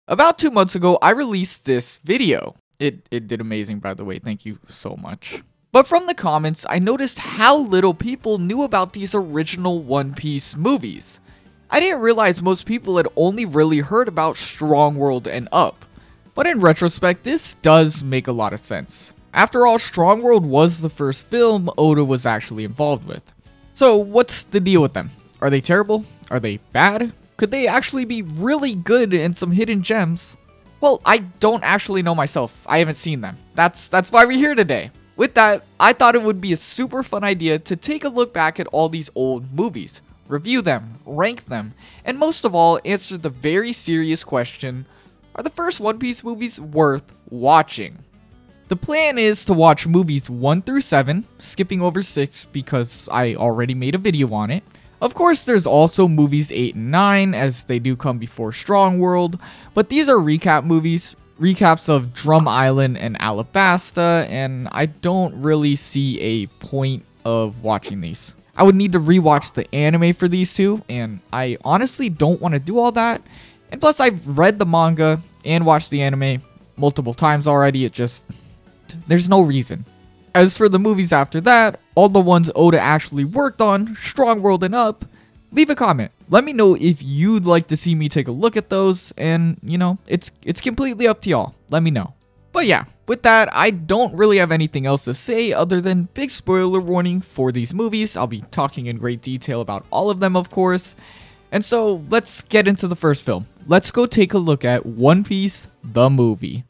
About 2 months ago, I released this video. It did amazing, by the way. Thank you so much. But from the comments, I noticed how little people knew about these original One Piece movies. I didn't realize most people had only really heard about Strong World and Up. But in retrospect, this does make a lot of sense. After all, Strong World was the first film Oda was actually involved with. So what's the deal with them? Are they terrible? Are they bad? Could they actually be really good and some hidden gems? Well, I don't actually know myself. I haven't seen them. That's why we're here today. With that, I thought it would be a super fun idea to take a look back at all these old movies, review them, rank them, and most of all, answer the very serious question, are the first One Piece movies worth watching? The plan is to watch movies 1 through 7, skipping over 6 because I already made a video on it. Of course, there's also movies 8 and 9, as they do come before Strong World, but these are recap movies, recaps of Drum Island and Alabasta, and I don't really see a point of watching these. I would need to rewatch the anime for these two, and I honestly don't want to do all that. And plus, I've read the manga and watched the anime multiple times already. There's no reason. As for the movies after that, all the ones Oda actually worked on, Strong World and Up, leave a comment. Let me know if you'd like to see me take a look at those, and you know, it's completely up to y'all. Let me know. But yeah, with that, I don't really have anything else to say other than big spoiler warning for these movies. I'll be talking in great detail about all of them, of course. And so, let's get into the first film. Let's go take a look at One Piece, the movie.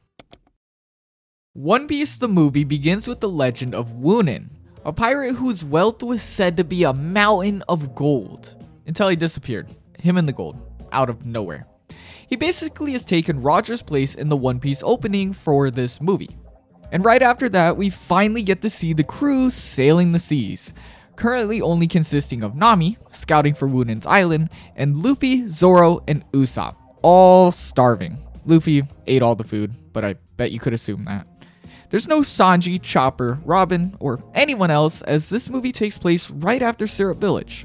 One Piece the movie begins with the legend of Woonin, a pirate whose wealth was said to be a mountain of gold, until he disappeared, him and the gold, out of nowhere. He basically has taken Roger's place in the One Piece opening for this movie. And right after that, we finally get to see the crew sailing the seas, currently only consisting of Nami, scouting for Woonin's island, and Luffy, Zoro, and Usopp, all starving. Luffy ate all the food, but I bet you could assume that. There's no Sanji, Chopper, Robin, or anyone else, as this movie takes place right after Syrup Village.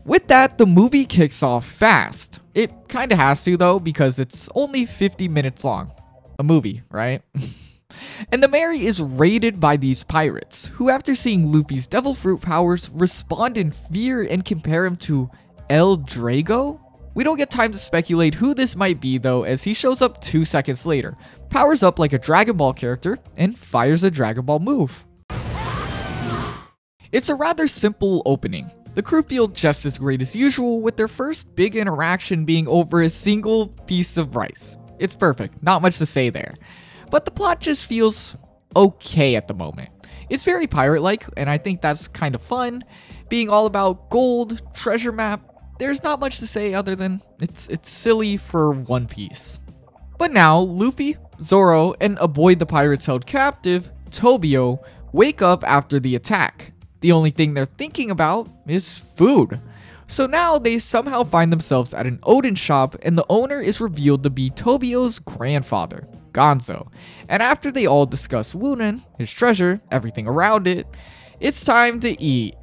With that, the movie kicks off fast. It kinda has to though, because it's only 50 minutes long. A movie, right? And the Mary is raided by these pirates, who after seeing Luffy's devil fruit powers, respond in fear and compare him to El Drago? We don't get time to speculate who this might be though, as he shows up 2 seconds later, powers up like a Dragon Ball character, and fires a Dragon Ball move. It's a rather simple opening. The crew feel just as great as usual, with their first big interaction being over a single piece of rice. It's perfect, not much to say there. But the plot just feels okay at the moment. It's very pirate-like, and I think that's kind of fun. Being all about gold, treasure map, there's not much to say other than it's silly for One Piece. But now, Luffy, Zoro, and a boy the pirates held captive, Tobio, wake up after the attack. The only thing they're thinking about is food. So now they somehow find themselves at an Odin shop, and the owner is revealed to be Tobio's grandfather, Gonzo. And after they all discuss Woonin, his treasure, everything around it, it's time to eat.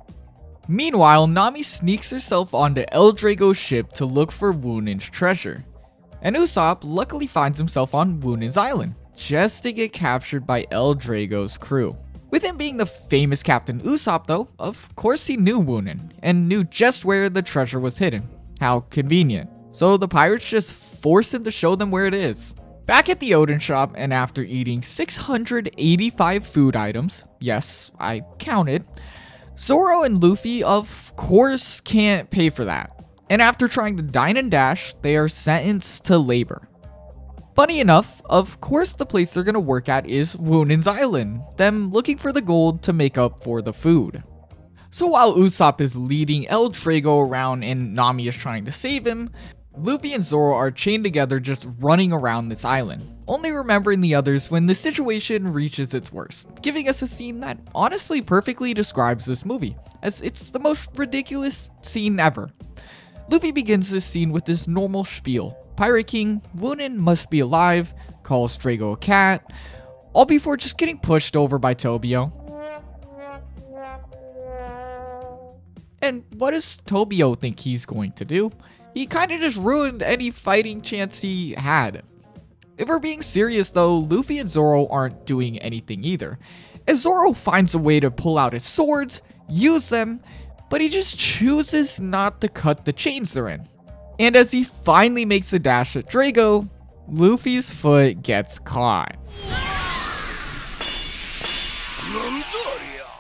Meanwhile, Nami sneaks herself onto El Drago's ship to look for Woonin's treasure. And Usopp luckily finds himself on Woonin's island, just to get captured by El Drago's crew. With him being the famous Captain Usopp though, of course he knew Woonin, and knew just where the treasure was hidden. How convenient. So the pirates just force him to show them where it is. Back at the Odin shop, and after eating 685 food items, yes, I counted, Zoro and Luffy of course can't pay for that. And after trying to dine and dash, they are sentenced to labor. Funny enough, of course the place they're gonna work at is Woonin's island, them looking for the gold to make up for the food. So while Usopp is leading El Drago around and Nami is trying to save him, Luffy and Zoro are chained together just running around this island, only remembering the others when the situation reaches its worst, giving us a scene that honestly perfectly describes this movie, as it's the most ridiculous scene ever. Luffy begins this scene with this normal spiel. Pirate King, Woonin must be alive, calls Drago a cat, all before just getting pushed over by Tobio. And what does Tobio think he's going to do? He kinda just ruined any fighting chance he had. If we're being serious though, Luffy and Zoro aren't doing anything either, as Zoro finds a way to pull out his swords, use them, but he just chooses not to cut the chains they're in. And as he finally makes a dash at Drago, Luffy's foot gets caught.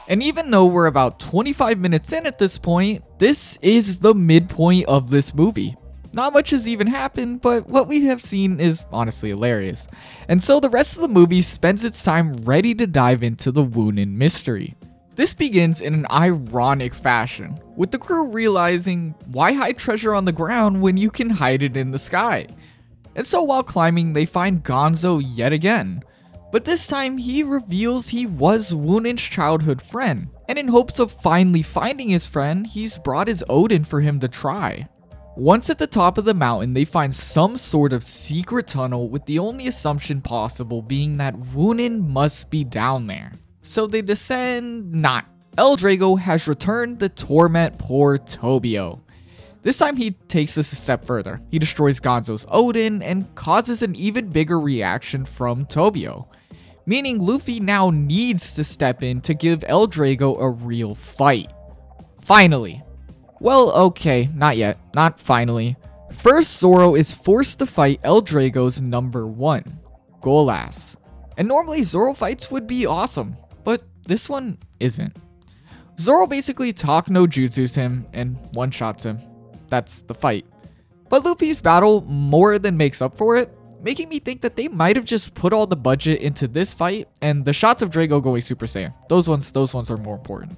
And even though we're about 25 minutes in at this point, this is the midpoint of this movie. Not much has even happened, but what we have seen is honestly hilarious. And so the rest of the movie spends its time ready to dive into the Woonin mystery. This begins in an ironic fashion, with the crew realizing why hide treasure on the ground when you can hide it in the sky. And so while climbing, they find Gonzo yet again. But this time, he reveals he was Woonin's childhood friend. And in hopes of finally finding his friend, he's brought his Odin for him to try. Once at the top of the mountain, they find some sort of secret tunnel, with the only assumption possible being that Woonin must be down there. So they descend not. El Drago has returned to torment poor Tobio. This time he takes this a step further. He destroys Gonzo's Odin and causes an even bigger reaction from Tobio, meaning Luffy now needs to step in to give El Drago a real fight. Finally. Well, okay, not yet. Not finally. First, Zoro is forced to fight El Drago's number 1, Golas. And normally Zoro fights would be awesome, but this one isn't. Zoro basically talk no jutsus him and one-shots him. That's the fight. But Luffy's battle more than makes up for it, making me think that they might have just put all the budget into this fight and the shots of Drago going Super Saiyan. Those ones are more important.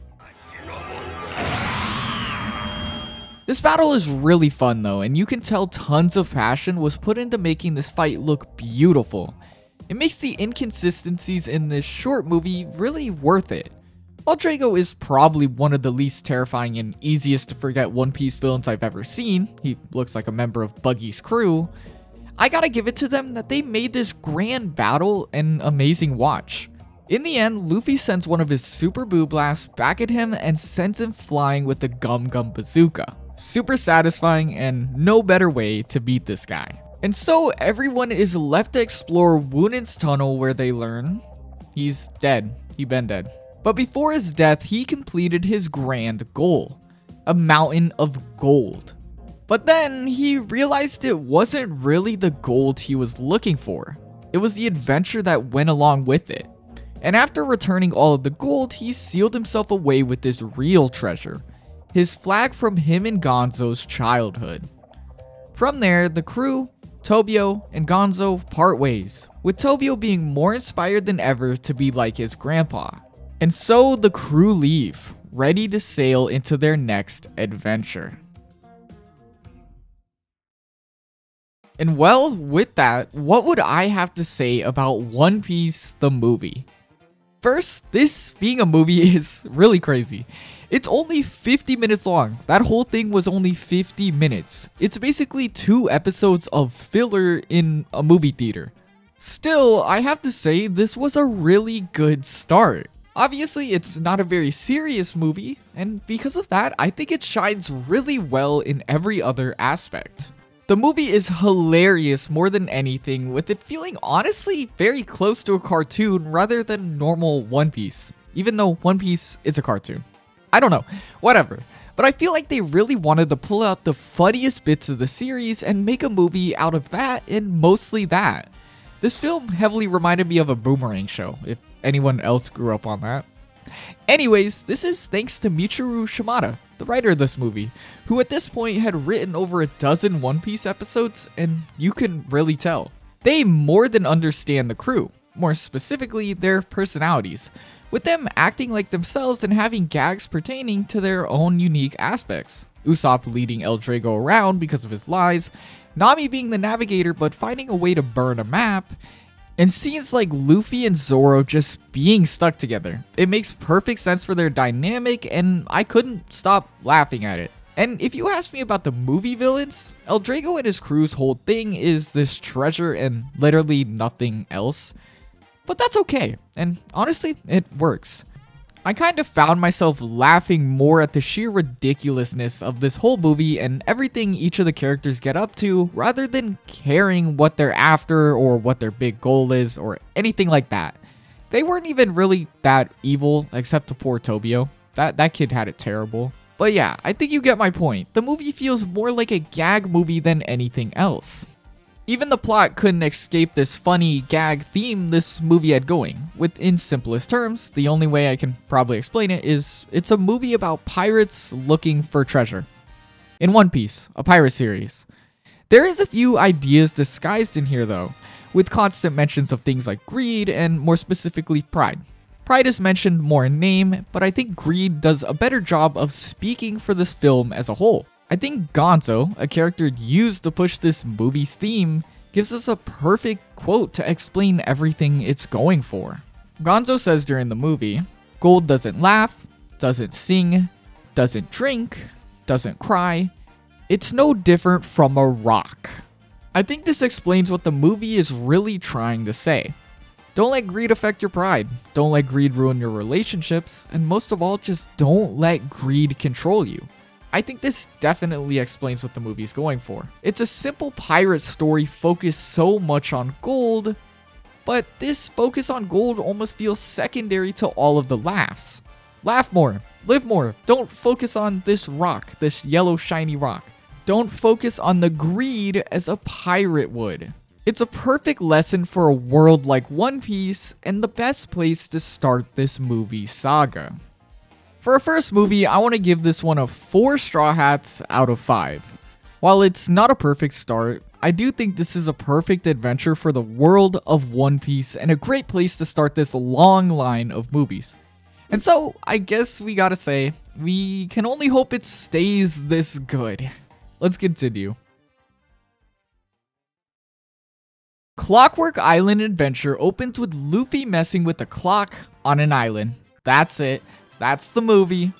This battle is really fun though, and you can tell tons of passion was put into making this fight look beautiful. It makes the inconsistencies in this short movie really worth it. While Drago is probably one of the least terrifying and easiest to forget One Piece villains I've ever seen, he looks like a member of Buggy's crew, I gotta give it to them that they made this grand battle an amazing watch. In the end, Luffy sends one of his Super Boo Blasts back at him and sends him flying with the Gum Gum Bazooka. Super satisfying and no better way to beat this guy. And so everyone is left to explore Woonin's tunnel, where they learn he's dead. He been dead. But before his death, he completed his grand goal, a mountain of gold. But then he realized it wasn't really the gold he was looking for. It was the adventure that went along with it. And after returning all of the gold, he sealed himself away with this real treasure, his flag from him and Gonzo's childhood. From there, the crew, Tobio, and Gonzo part ways, with Tobio being more inspired than ever to be like his grandpa. And so the crew leave, ready to sail into their next adventure. And well, with that, what would I have to say about One Piece the movie? First, this being a movie is really crazy. It's only 50 minutes long. That whole thing was only 50 minutes. It's basically 2 episodes of filler in a movie theater. Still, I have to say this was a really good start. Obviously, it's not a very serious movie, and because of that, I think it shines really well in every other aspect. The movie is hilarious more than anything, with it feeling honestly very close to a cartoon rather than normal One Piece, even though One Piece is a cartoon. I don't know, whatever. But I feel like they really wanted to pull out the funniest bits of the series and make a movie out of that, and mostly that. This film heavily reminded me of a Boomerang show, if anyone else grew up on that. Anyways, this is thanks to Michiru Shimada, the writer of this movie, who at this point had written over a dozen One Piece episodes, and you can really tell. They more than understand the crew, more specifically their personalities, with them acting like themselves and having gags pertaining to their own unique aspects. Usopp leading El Drago around because of his lies, Nami being the navigator but finding a way to burn a map, and scenes like Luffy and Zoro just being stuck together. It makes perfect sense for their dynamic, and I couldn't stop laughing at it. And if you ask me about the movie villains, El Drago and his crew's whole thing is this treasure and literally nothing else. But that's okay, and honestly, it works. I kind of found myself laughing more at the sheer ridiculousness of this whole movie and everything each of the characters get up to, rather than caring what they're after or what their big goal is or anything like that. They weren't even really that evil, except to poor Tobio. That kid had it terrible. But yeah, I think you get my point. The movie feels more like a gag movie than anything else. Even the plot couldn't escape this funny gag theme this movie had going. Within simplest terms, the only way I can probably explain it is it's a movie about pirates looking for treasure. In One Piece, a pirate series. There is a few ideas disguised in here though, with constant mentions of things like greed and more specifically pride. Pride is mentioned more in name, but I think greed does a better job of speaking for this film as a whole. I think Gonzo, a character used to push this movie's theme, gives us a perfect quote to explain everything it's going for. Gonzo says during the movie, "Gold doesn't laugh, doesn't sing, doesn't drink, doesn't cry. It's no different from a rock." I think this explains what the movie is really trying to say. Don't let greed affect your pride. Don't let greed ruin your relationships. And most of all, just don't let greed control you. I think this definitely explains what the movie is going for. It's a simple pirate story focused so much on gold, but this focus on gold almost feels secondary to all of the laughs. Laugh more, live more. Don't focus on this rock, this yellow shiny rock. Don't focus on the greed as a pirate would. It's a perfect lesson for a world like One Piece and the best place to start this movie saga. For a first movie, I want to give this one a 4 straw hats out of 5. While it's not a perfect start, I do think this is a perfect adventure for the world of One Piece and a great place to start this long line of movies. And so, I guess we gotta say, we can only hope it stays this good. Let's continue. Clockwork Island Adventure opens with Luffy messing with a clock on an island. That's it. That's the movie.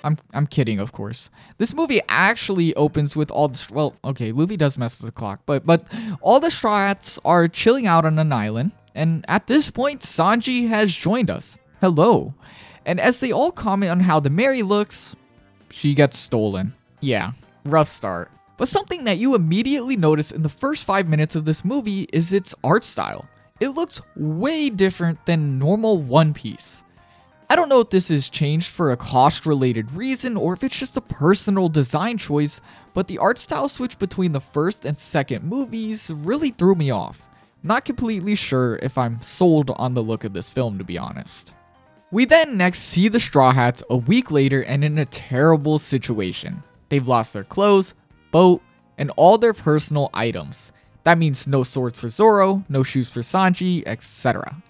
I'm kidding, of course. This movie actually opens with all the... Well, okay, Luffy does mess with the clock, but all the Straw Hats are chilling out on an island. And at this point, Sanji has joined us. Hello. And as they all comment on how the Mary looks, she gets stolen. Yeah, rough start. But something that you immediately notice in the first 5 minutes of this movie is its art style. It looks way different than normal One Piece. I don't know if this is changed for a cost-related reason or if it's just a personal design choice, but the art style switch between the first and second movies really threw me off. Not completely sure if I'm sold on the look of this film, to be honest. We then next see the Straw Hats a week later and in a terrible situation. They've lost their clothes, boat, and all their personal items. That means no swords for Zoro, no shoes for Sanji, etc.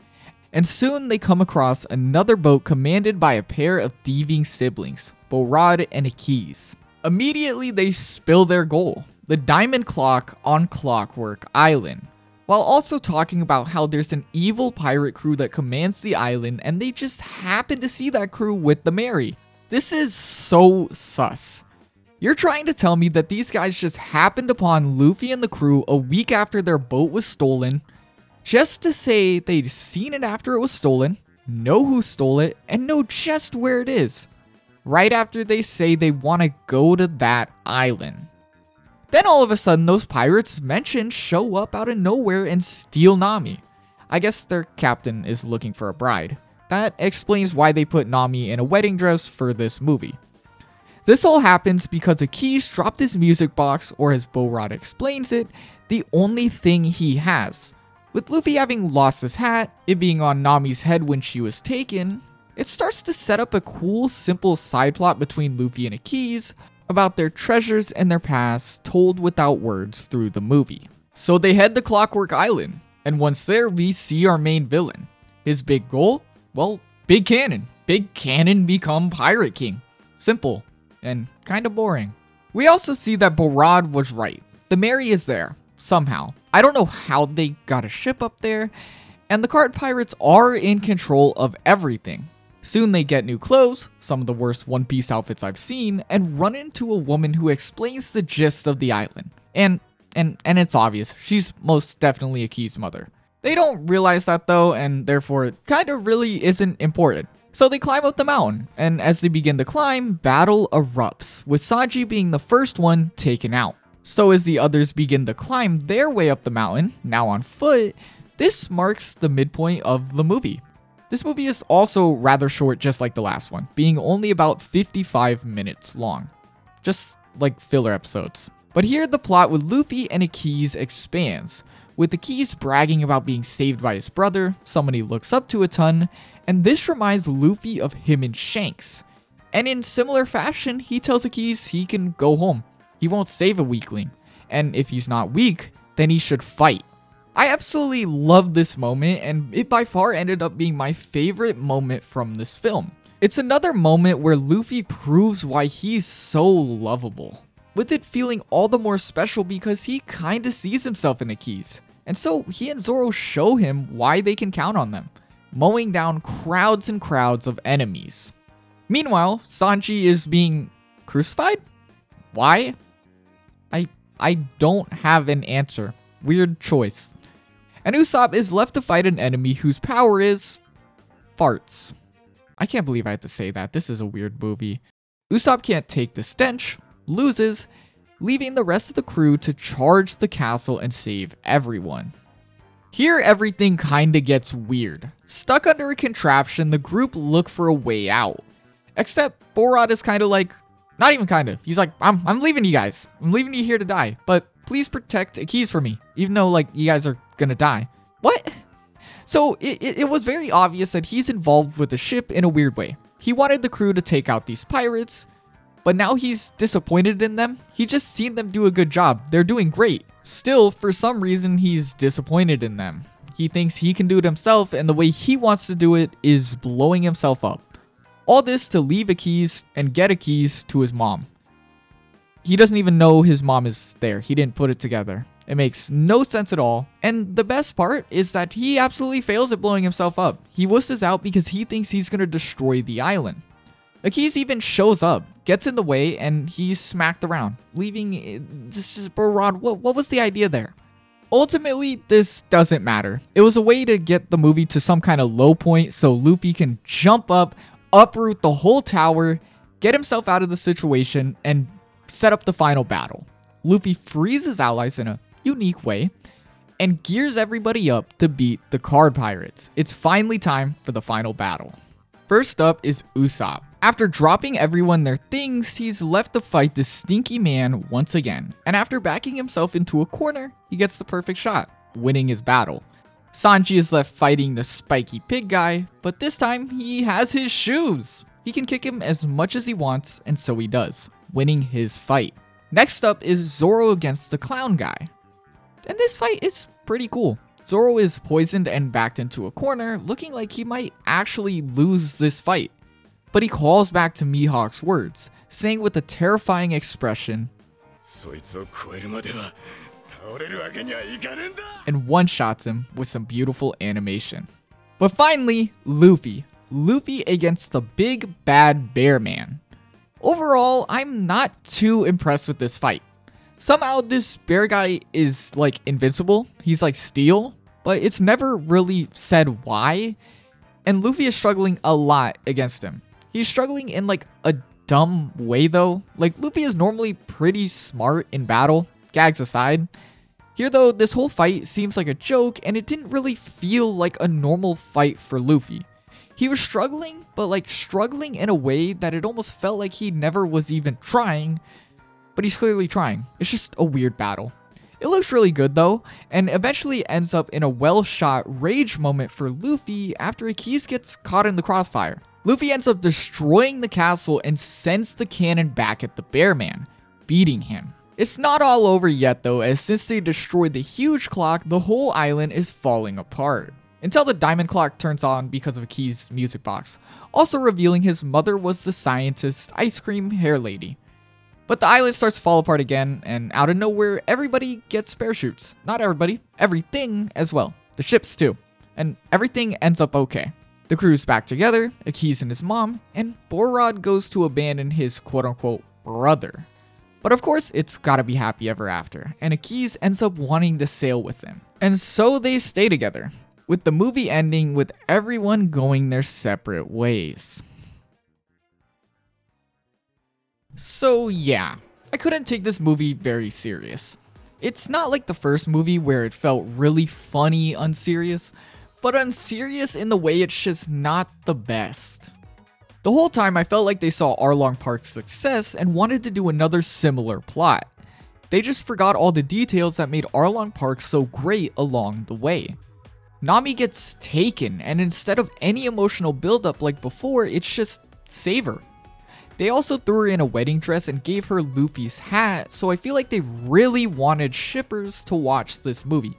And soon they come across another boat commanded by a pair of thieving siblings, Borad and Akis. Immediately they spill their goal, the diamond clock on Clockwork Island, while also talking about how there's an evil pirate crew that commands the island and they just happen to see that crew with the Mary. This is so sus. You're trying to tell me that these guys just happened upon Luffy and the crew a week after their boat was stolen, just to say they'd seen it after it was stolen, know who stole it, and know just where it is, right after they say they want to go to that island. Then all of a sudden those pirates mentioned show up out of nowhere and steal Nami. I guess their captain is looking for a bride. That explains why they put Nami in a wedding dress for this movie. This all happens because Akis dropped his music box, or as Borad explains it, the only thing he has. With Luffy having lost his hat, it being on Nami's head when she was taken, it starts to set up a cool, simple side plot between Luffy and Akis about their treasures and their past told without words through the movie. So they head to Clockwork Island, and once there we see our main villain. His big goal? Well, Big Cannon. Big Cannon become Pirate King. Simple, and kinda boring. We also see that Borad was right. The Mary is there, somehow. I don't know how they got a ship up there, and the card pirates are in control of everything. Soon they get new clothes, some of the worst One Piece outfits I've seen, and run into a woman who explains the gist of the island. And it's obvious, she's most definitely Aki's mother. They don't realize that though, and therefore it kinda really isn't important. So they climb up the mountain, and as they begin to climb, battle erupts, with Sanji being the first one taken out. So as the others begin to climb their way up the mountain, now on foot, this marks the midpoint of the movie. This movie is also rather short, just like the last one, being only about 55 minutes long. Just like filler episodes. But here the plot with Luffy and Akis expands, with Akis bragging about being saved by his brother, someone he looks up to a ton, and this reminds Luffy of him and Shanks. And in similar fashion, he tells Akis he can go home. He won't save a weakling, and if he's not weak, then he should fight. I absolutely love this moment, and it by far ended up being my favorite moment from this film. It's another moment where Luffy proves why he's so lovable, with it feeling all the more special because he kinda sees himself in Akis. And so he and Zoro show him why they can count on them, mowing down crowds and crowds of enemies. Meanwhile, Sanji is being crucified? Why? I don't have an answer. Weird choice. And Usopp is left to fight an enemy whose power is farts. I can't believe I had to say that. This is a weird movie. Usopp can't take the stench, loses, leaving the rest of the crew to charge the castle and save everyone. Here everything kinda gets weird. Stuck under a contraption, the group look for a way out. Except Borat is kinda like, not even kinda, he's like, I'm leaving you guys. I'm leaving you here to die, but please protect Akis for me, even though like you guys are gonna die. What? So it was very obvious that he's involved with the ship in a weird way. He wanted the crew to take out these pirates, but now he's disappointed in them. He just seen them do a good job. They're doing great. Still, for some reason, he's disappointed in them. He thinks he can do it himself, and the way he wants to do it is blowing himself up. All this to leave Akis and get Akis to his mom. He doesn't even know his mom is there. He didn't put it together. It makes no sense at all. And the best part is that he absolutely fails at blowing himself up. He wusses out because he thinks he's going to destroy the island. Akis even shows up, gets in the way, and he's smacked around, leaving just bro, Rod, what was the idea there? Ultimately, this doesn't matter. It was a way to get the movie to some kind of low point so Luffy can jump up, uproot the whole tower, get himself out of the situation, and set up the final battle. Luffy frees his allies in a unique way and gears everybody up to beat the card pirates. It's finally time for the final battle. First up is Usopp. After dropping everyone their things, he's left to fight this stinky man once again. And after backing himself into a corner, he gets the perfect shot, winning his battle. Sanji is left fighting the spiky pig guy, but this time he has his shoes. He can kick him as much as he wants, and so he does, winning his fight. Next up is Zoro against the clown guy. And this fight is pretty cool. Zoro is poisoned and backed into a corner, looking like he might actually lose this fight. But he calls back to Mihawk's words, saying with a terrifying expression, and one-shots him with some beautiful animation. But finally, Luffy. Luffy against the big bad bear man. Overall, I'm not too impressed with this fight. Somehow this bear guy is like invincible, he's like steel, but it's never really said why. And Luffy is struggling a lot against him. He's struggling in like a dumb way though. Like Luffy is normally pretty smart in battle, gags aside. Here though, this whole fight seems like a joke and it didn't really feel like a normal fight for Luffy. He was struggling, but like struggling in a way that it almost felt like he never was even trying, but he's clearly trying. It's just a weird battle. It looks really good though, and eventually ends up in a well-shot rage moment for Luffy after Akis gets caught in the crossfire. Luffy ends up destroying the castle and sends the cannon back at the bear man, beating him. It's not all over yet though, as since they destroyed the huge clock, the whole island is falling apart. Until the diamond clock turns on because of Akis' music box, also revealing his mother was the scientist ice cream hair lady. But the island starts to fall apart again, and out of nowhere, everybody gets parachutes. Not everybody, everything as well. The ships too. And everything ends up okay. The crew's back together, Akis and his mom, and Borod goes to abandon his quote-unquote brother. But of course, it's gotta be happy ever after, and Akis ends up wanting to sail with him. And so they stay together. with the movie ending with everyone going their separate ways. So yeah, I couldn't take this movie very serious. It's not like the first movie where it felt really funny unserious, but unserious in the way it's just not the best. The whole time I felt like they saw Arlong Park's success and wanted to do another similar plot. They just forgot all the details that made Arlong Park so great along the way. Nami gets taken, and instead of any emotional buildup like before, it's just save her. They also threw her in a wedding dress and gave her Luffy's hat, so I feel like they really wanted shippers to watch this movie.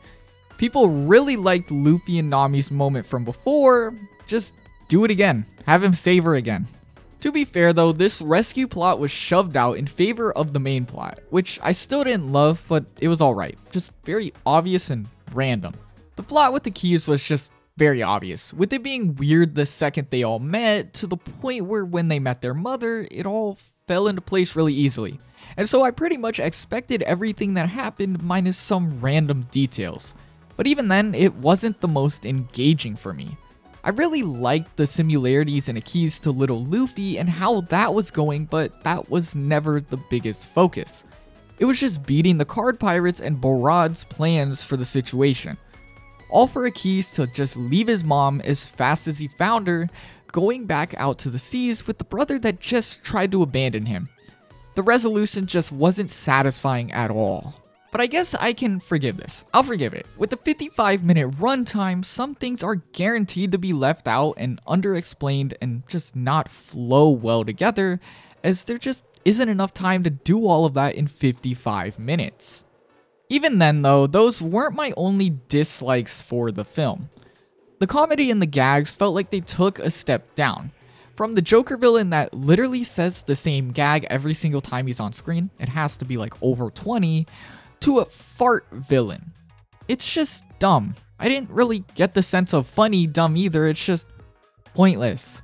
People really liked Luffy and Nami's moment from before, just do it again. Have him save her again. To be fair though, this rescue plot was shoved out in favor of the main plot, which I still didn't love, but it was alright. Just very obvious and random. The plot with the keys was just very obvious, with it being weird the second they all met, to the point where when they met their mother, it all fell into place really easily. And so I pretty much expected everything that happened minus some random details. But even then, it wasn't the most engaging for me. I really liked the similarities in keys to Little Luffy and how that was going, but that was never the biggest focus. It was just beating the card pirates and Borad's plans for the situation. All for Akis to just leave his mom as fast as he found her, going back out to the seas with the brother that just tried to abandon him. The resolution just wasn't satisfying at all. But I guess I can forgive this. I'll forgive it. With the 55-minute runtime, some things are guaranteed to be left out and underexplained and just not flow well together, as there just isn't enough time to do all of that in 55 minutes. Even then though, those weren't my only dislikes for the film. The comedy and the gags felt like they took a step down. From the Joker villain that literally says the same gag every single time he's on screen, it has to be like over 20, to a fart villain. It's just dumb. I didn't really get the sense of funny dumb either, it's just pointless.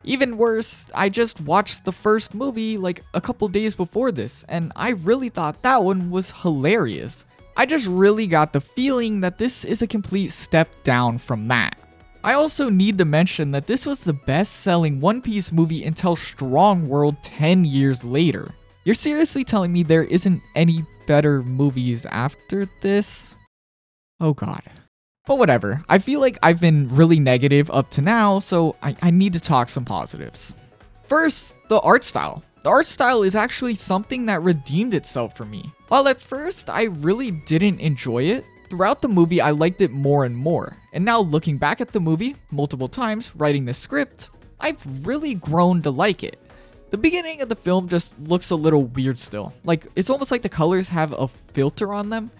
Even worse, I just watched the first movie like a couple days before this, and I really thought that one was hilarious. I just really got the feeling that this is a complete step down from that. I also need to mention that this was the best-selling One Piece movie until Strong World 10 years later. You're seriously telling me there isn't any better movies after this? Oh god. But whatever, I feel like I've been really negative up to now, so I need to talk some positives. First, the art style. The art style is actually something that redeemed itself for me. While at first I really didn't enjoy it, throughout the movie I liked it more and more. And now looking back at the movie multiple times, writing the script, I've really grown to like it. The beginning of the film just looks a little weird still. Like, it's almost like the colors have a filter on them.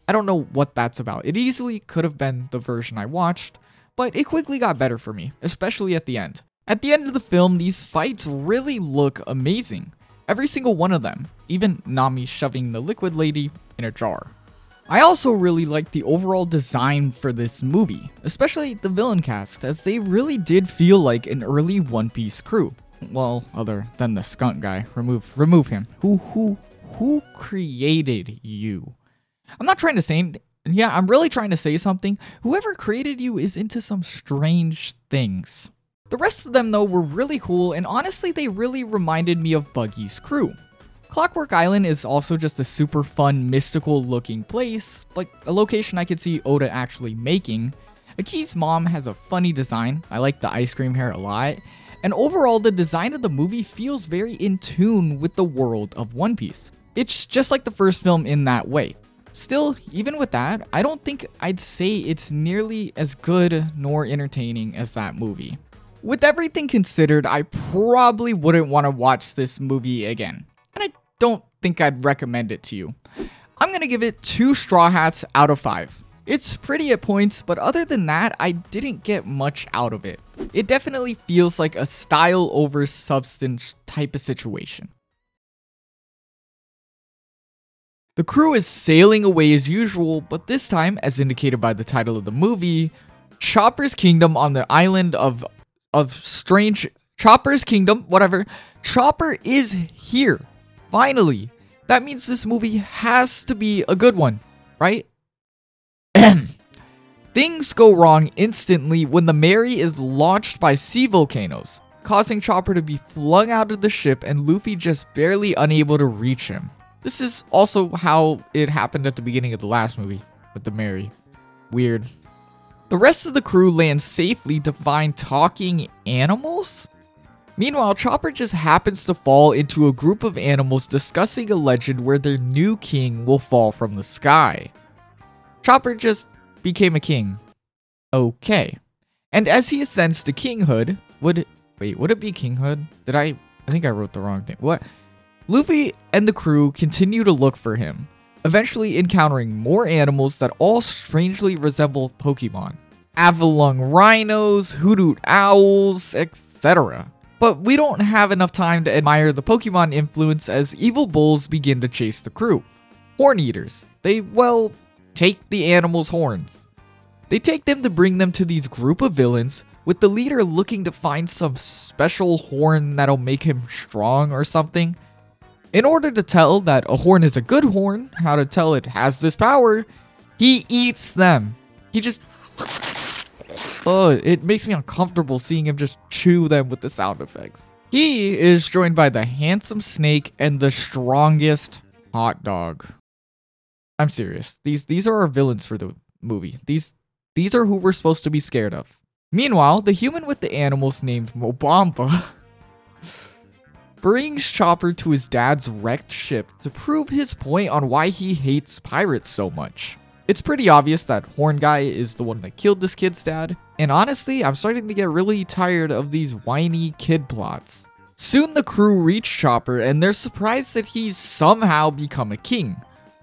I don't know what that's about. It easily could have been the version I watched, but it quickly got better for me, especially at the end. At the end of the film, these fights really look amazing. Every single one of them, even Nami shoving the liquid lady in a jar. I also really like the overall design for this movie, especially the villain cast, as they really did feel like an early One Piece crew. Well, other than the skunk guy. Remove him. Who created you? I'm not trying to say anything. Yeah, I'm really trying to say something. Whoever created you is into some strange things. The rest of them though were really cool, and honestly they really reminded me of Buggy's crew. Clockwork Island is also just a super fun, mystical looking place, like a location I could see Oda actually making. Aki's mom has a funny design. I like the ice cream hair a lot. And overall, the design of the movie feels very in tune with the world of One Piece. It's just like the first film in that way. Still, even with that, I don't think I'd say it's nearly as good nor entertaining as that movie. With everything considered, I probably wouldn't want to watch this movie again. And I don't think I'd recommend it to you. I'm going to give it 2 straw hats out of 5. It's pretty at points, but other than that, I didn't get much out of it. It definitely feels like a style over substance type of situation. The crew is sailing away as usual, but this time, as indicated by the title of the movie, Chopper's Kingdom on the island of Chopper's Kingdom, whatever. Chopper is here. Finally. That means this movie has to be a good one, right? Things go wrong instantly when the Mary is launched by sea volcanoes, causing Chopper to be flung out of the ship and Luffy just barely unable to reach him. This is also how it happened at the beginning of the last movie with the Mary. Weird. The rest of the crew lands safely to find talking animals? Meanwhile, Chopper just happens to fall into a group of animals discussing a legend where their new king will fall from the sky. Chopper just became a king. Okay. And as he ascends to kinghood, would it be kinghood? I think I wrote the wrong thing. What? Luffy and the crew continue to look for him, eventually encountering more animals that all strangely resemble Pokemon. Avalon rhinos, hoodoo owls, etc. But we don't have enough time to admire the Pokemon influence as evil bulls begin to chase the crew. Horn eaters. They, well, take the animals' horns. They take them to bring them to these group of villains, with the leader looking to find some special horn that'll make him strong or something. In order to tell that a horn is a good horn, how to tell it has this power, he eats them. He just... Oh, it makes me uncomfortable seeing him just chew them with the sound effects. He is joined by the handsome snake and the strongest hot dog. I'm serious. These are our villains for the movie. These are who we're supposed to be scared of. Meanwhile, the human with the animals named Mobamba brings Chopper to his dad's wrecked ship to prove his point on why he hates pirates so much. It's pretty obvious that Horn Guy is the one that killed this kid's dad, and honestly, I'm starting to get really tired of these whiny kid plots. Soon the crew reach Chopper and they're surprised that he's somehow become a king,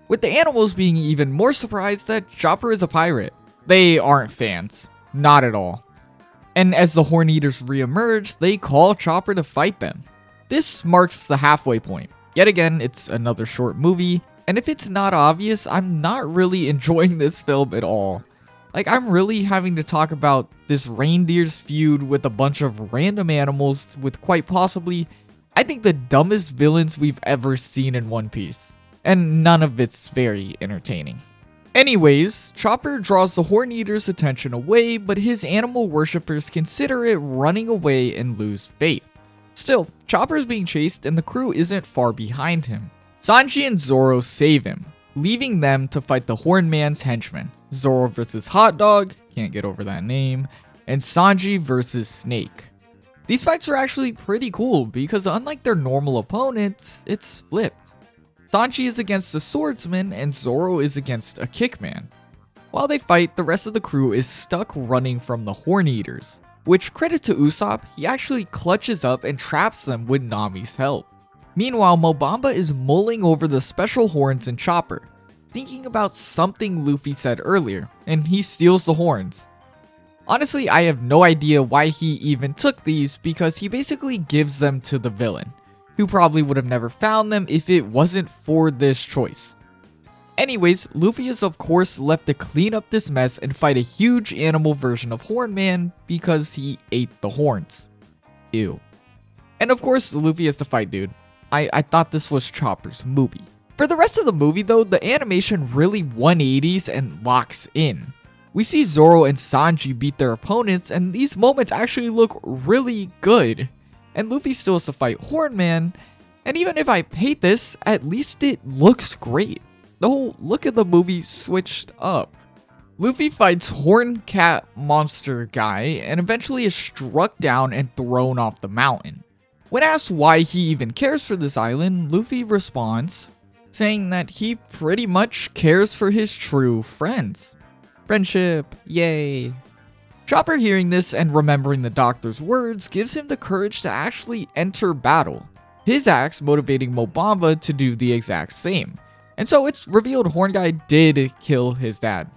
with the animals being even more surprised that Chopper is a pirate. They aren't fans, not at all. And as the Horn Eaters re-emerge, they call Chopper to fight them. This marks the halfway point. Yet again, it's another short movie, and if it's not obvious, I'm not really enjoying this film at all. Like, I'm really having to talk about this reindeer's feud with a bunch of random animals with quite possibly, I think, the dumbest villains we've ever seen in One Piece. And none of it's very entertaining. Anyways, Chopper draws the Horn Eater's attention away, but his animal worshippers consider it running away and lose faith. Still, Chopper's being chased and the crew isn't far behind him. Sanji and Zoro save him, leaving them to fight the Horn Man's henchmen. Zoro versus HOTDOG, can't get over that name, and Sanji versus Snake. These fights are actually pretty cool because unlike their normal opponents, it's flipped. Sanji is against a swordsman and Zoro is against a kickman. While they fight, the rest of the crew is stuck running from the Horn Eaters, which, credit to Usopp, he actually clutches up and traps them with Nami's help. Meanwhile, Mobamba is mulling over the special horns in Chopper, thinking about something Luffy said earlier, and he steals the horns. Honestly, I have no idea why he even took these because he basically gives them to the villain, who probably would have never found them if it wasn't for this choice. Anyways, Luffy is of course left to clean up this mess and fight a huge animal version of Horn Man because he ate the horns. Ew. And of course, Luffy has to fight dude. I thought this was Chopper's movie. For the rest of the movie though, the animation really 180s and locks in. We see Zoro and Sanji beat their opponents and these moments actually look really good. And Luffy still has to fight Horn Man, and even if I hate this, at least it looks great. The whole look of the movie switched up. Luffy fights Horn Cat Monster Guy and eventually is struck down and thrown off the mountain. When asked why he even cares for this island, Luffy responds, saying that he pretty much cares for his true friends. Friendship, yay. Chopper hearing this and remembering the doctor's words gives him the courage to actually enter battle, his acts motivating Mobamba to do the exact same. And so it's revealed Horn Guy did kill his dad.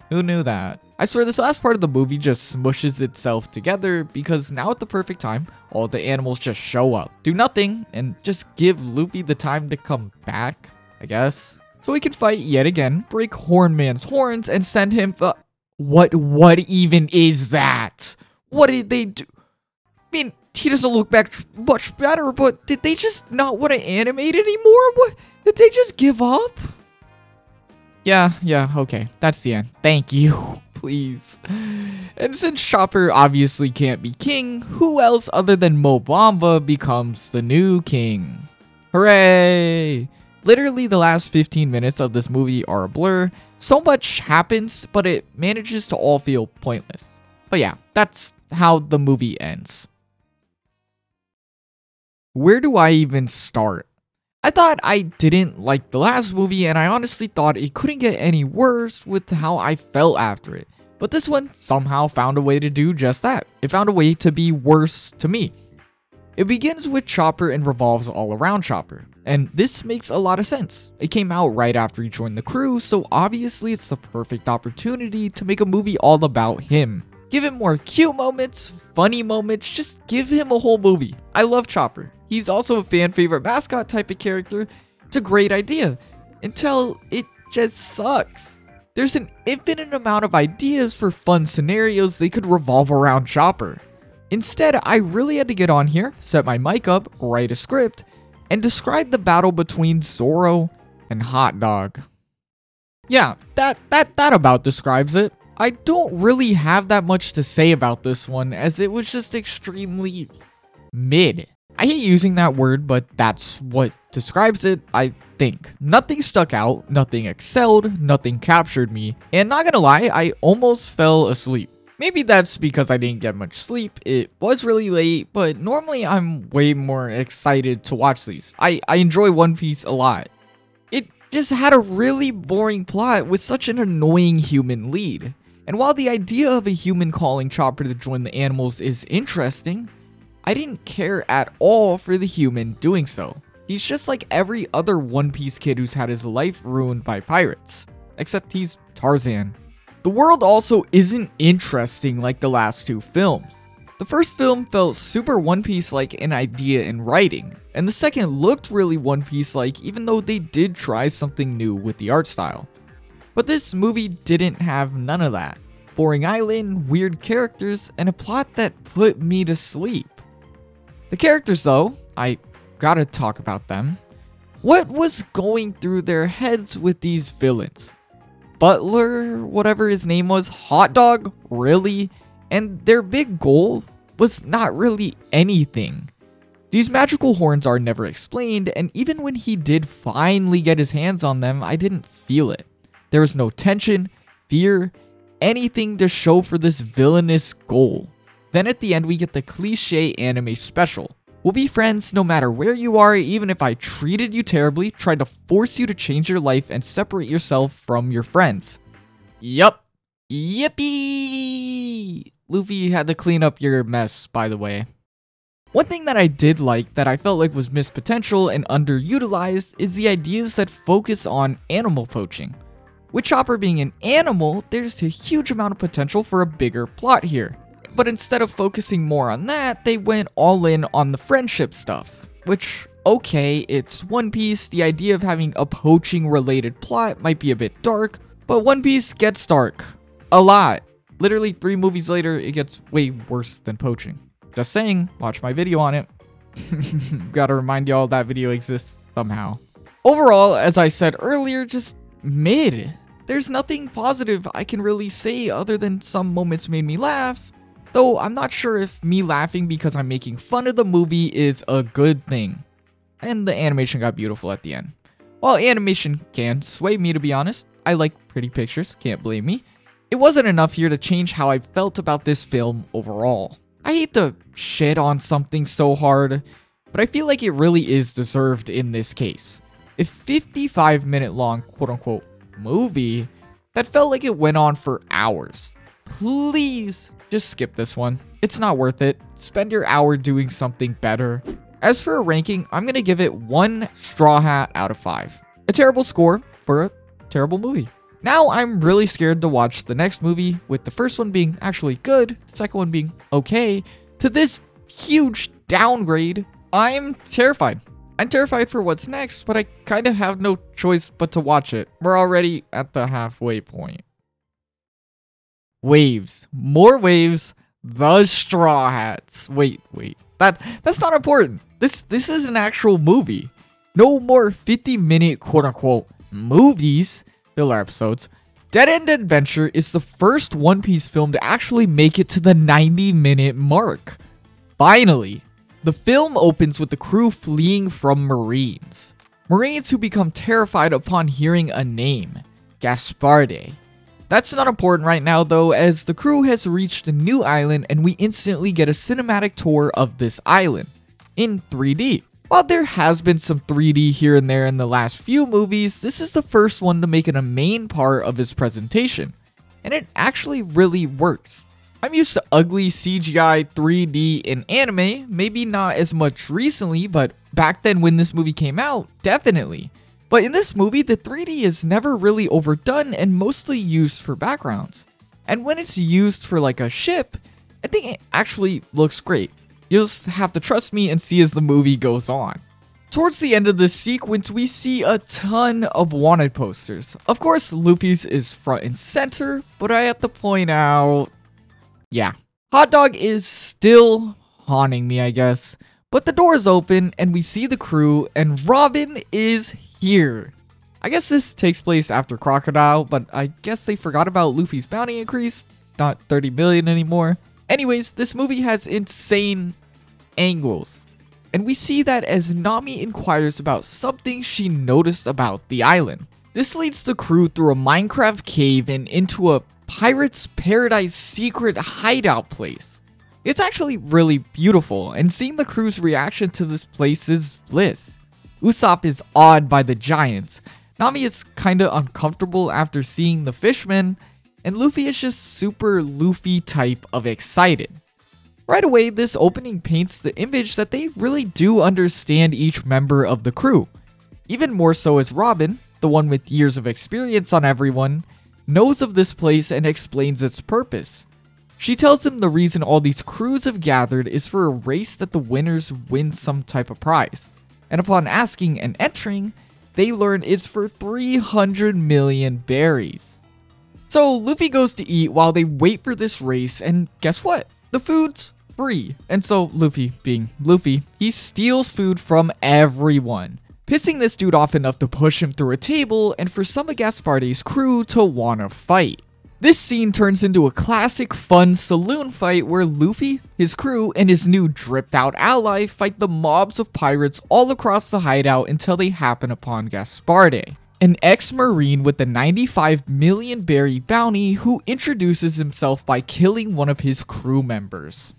Who knew that? I swear this last part of the movie just smushes itself together because now at the perfect time, all the animals just show up, do nothing, and just give Luffy the time to come back, I guess. So he can fight yet again, break Horn Man's horns, and send him What even is that? What did they do? I mean, he doesn't look back much better, but did they just not want to animate anymore? What? Did they just give up? Yeah, okay. That's the end. Thank you. Please. And since Chopper obviously can't be king, who else other than Mo Bamba becomes the new king? Hooray! Literally the last 15 minutes of this movie are a blur. So much happens, but it manages to all feel pointless. But yeah, that's how the movie ends. Where do I even start? I thought I didn't like the last movie, and I honestly thought it couldn't get any worse with how I felt after it. But this one somehow found a way to do just that. It found a way to be worse to me. It begins with Chopper and revolves all around Chopper. And this makes a lot of sense. It came out right after he joined the crew, so obviously it's the perfect opportunity to make a movie all about him. Give him more cute moments, funny moments, just give him a whole movie. I love Chopper. He's also a fan favorite mascot type of character. It's a great idea, until it just sucks. There's an infinite amount of ideas for fun scenarios they could revolve around Chopper. Instead, I really had to get on here, set my mic up, write a script, and describe the battle between Zoro and HOTDOG. Yeah, that about describes it. I don't really have that much to say about this one, as it was just extremely mid. I hate using that word, but that's what describes it, I think. Nothing stuck out, nothing excelled, nothing captured me, and not gonna lie, I almost fell asleep. Maybe that's because I didn't get much sleep, it was really late, but normally I'm way more excited to watch these. I enjoy One Piece a lot. It just had a really boring plot with such an annoying human lead. And while the idea of a human calling Chopper to join the animals is interesting, I didn't care at all for the human doing so. He's just like every other One Piece kid who's had his life ruined by pirates. Except he's Tarzan. The world also isn't interesting like the last two films. The first film felt super One Piece-like in idea and writing, and the second looked really One Piece-like even though they did try something new with the art style. But this movie didn't have none of that. Boring island, weird characters, and a plot that put me to sleep. The characters though, I gotta talk about them. What was going through their heads with these villains? Butler, whatever his name was, HOTDOG, really? And their big goal was not really anything. These magical horns are never explained, and even when he did finally get his hands on them, I didn't feel it. There was no tension, fear, anything to show for this villainous goal. Then at the end we get the cliche anime special. We'll be friends no matter where you are, even if I treated you terribly, tried to force you to change your life and separate yourself from your friends. Yup. Yippee! Luffy had to clean up your mess, by the way. One thing that I did like that I felt like was missed potential and underutilized is the ideas that focus on animal poaching. With Chopper being an animal, there's a huge amount of potential for a bigger plot here. But instead of focusing more on that, they went all in on the friendship stuff. Which, okay, it's One Piece, the idea of having a poaching related plot might be a bit dark, but One Piece gets dark. A lot. Literally 3 movies later, it gets way worse than poaching. Just saying, watch my video on it. Gotta remind y'all that video exists somehow. Overall, as I said earlier, just mid. There's nothing positive I can really say other than some moments made me laugh. Though I'm not sure if me laughing because I'm making fun of the movie is a good thing. And the animation got beautiful at the end. While animation can sway me, to be honest, I like pretty pictures, can't blame me. It wasn't enough here to change how I felt about this film overall. I hate to shit on something so hard, but I feel like it really is deserved in this case. A 55-minute long quote-unquote movie that felt like it went on for hours. Please just skip this one. It's not worth it. Spend your hour doing something better. As for a ranking, I'm gonna give it 1 straw hat out of 5. A terrible score for a terrible movie. Now I'm really scared to watch the next movie, with the first one being actually good, the second one being okay, to this huge downgrade. I'm terrified. I'm terrified for what's next, but I kind of have no choice but to watch it. We're already at the halfway point. Waves. More waves. The Straw Hats. Wait. That's not important. This is an actual movie. No more 50-minute quote-unquote movies. filler episodes, Dead End Adventure is the first One Piece film to actually make it to the 90-minute mark. Finally! The film opens with the crew fleeing from Marines. Marines who become terrified upon hearing a name, Gasparde. That's not important right now though, as the crew has reached a new island and we instantly get a cinematic tour of this island in 3D. While there has been some 3D here and there in the last few movies, this is the first one to make it a main part of its presentation, and it actually really works. I'm used to ugly CGI 3D in anime, maybe not as much recently, but back then when this movie came out, definitely. But in this movie, the 3D is never really overdone and mostly used for backgrounds. And when it's used for like a ship, I think it actually looks great. You'll just have to trust me and see as the movie goes on. Towards the end of this sequence, we see a ton of wanted posters. Of course, Luffy's is front and center, but I have to point out, yeah, HOTDOG is still haunting me, I guess. But the doors open and we see the crew and Robin is here. I guess this takes place after Crocodile, but I guess they forgot about Luffy's bounty increase. Not 30 million anymore. Anyways, this movie has insane angles. And we see that as Nami inquires about something she noticed about the island. This leads the crew through a Minecraft cave and into a Pirate's Paradise secret hideout place. It's actually really beautiful, and seeing the crew's reaction to this place is bliss. Usopp is awed by the giants, Nami is kinda uncomfortable after seeing the fishmen, and Luffy is just super Luffy type of excited. Right away, this opening paints the image that they really do understand each member of the crew. Even more so as Robin, the one with years of experience on everyone, knows of this place and explains its purpose. She tells him the reason all these crews have gathered is for a race that the winners win some type of prize. And upon asking and entering, they learn it's for 300 million berries. So Luffy goes to eat while they wait for this race, and guess what? The food's free. And so Luffy, being Luffy, he steals food from everyone, pissing this dude off enough to push him through a table and for some of Gasparde's crew to wanna fight. This scene turns into a classic fun saloon fight where Luffy, his crew, and his new dripped out ally fight the mobs of pirates all across the hideout until they happen upon Gasparde, an ex-marine with the 95 million berry bounty who introduces himself by killing one of his crew members.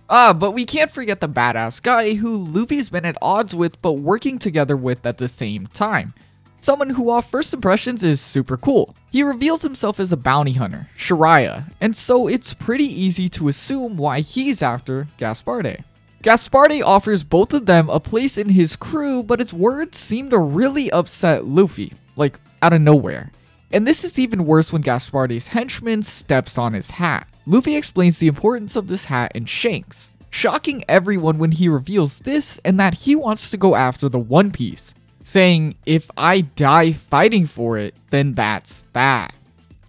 But we can't forget the badass guy who Luffy's been at odds with but working together with at the same time. Someone who off first impressions is super cool. He reveals himself as a bounty hunter, Shiraya, and so it's pretty easy to assume why he's after Gasparde. Gasparde offers both of them a place in his crew, but his words seem to really upset Luffy, like out of nowhere. And this is even worse when Gasparde's henchman steps on his hat. Luffy explains the importance of this hat in Shanks, shocking everyone when he reveals this and that he wants to go after the One Piece, saying, if I die fighting for it, then that's that.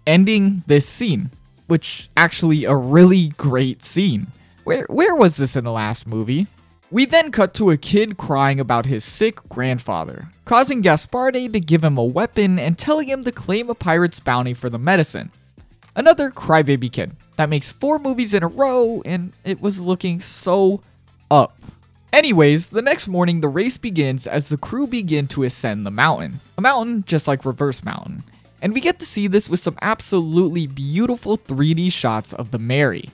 Ending this scene, which actually a really great scene. Where was this in the last movie? We then cut to a kid crying about his sick grandfather, causing Gasparde to give him a weapon and telling him to claim a pirate's bounty for the medicine. Another crybaby kid. That makes 4 movies in a row, and it was looking so up. Anyways, the next morning the race begins as the crew begin to ascend the mountain. A mountain just like Reverse Mountain. And we get to see this with some absolutely beautiful 3D shots of the Mary.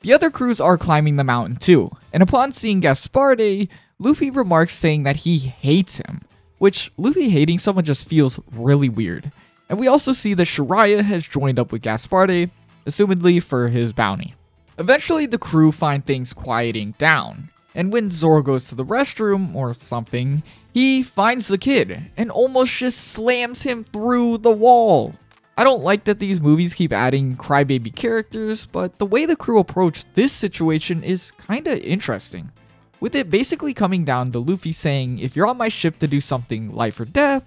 The other crews are climbing the mountain too, and upon seeing Gasparde, Luffy remarks saying that he hates him, which Luffy hating someone just feels really weird. And we also see that Shiraya has joined up with Gasparde, assumedly for his bounty. Eventually the crew find things quieting down, and when Zoro goes to the restroom or something, he finds the kid and almost just slams him through the wall. I don't like that these movies keep adding crybaby characters, but the way the crew approach this situation is kinda interesting, with it basically coming down to Luffy saying, if you're on my ship to do something life or death,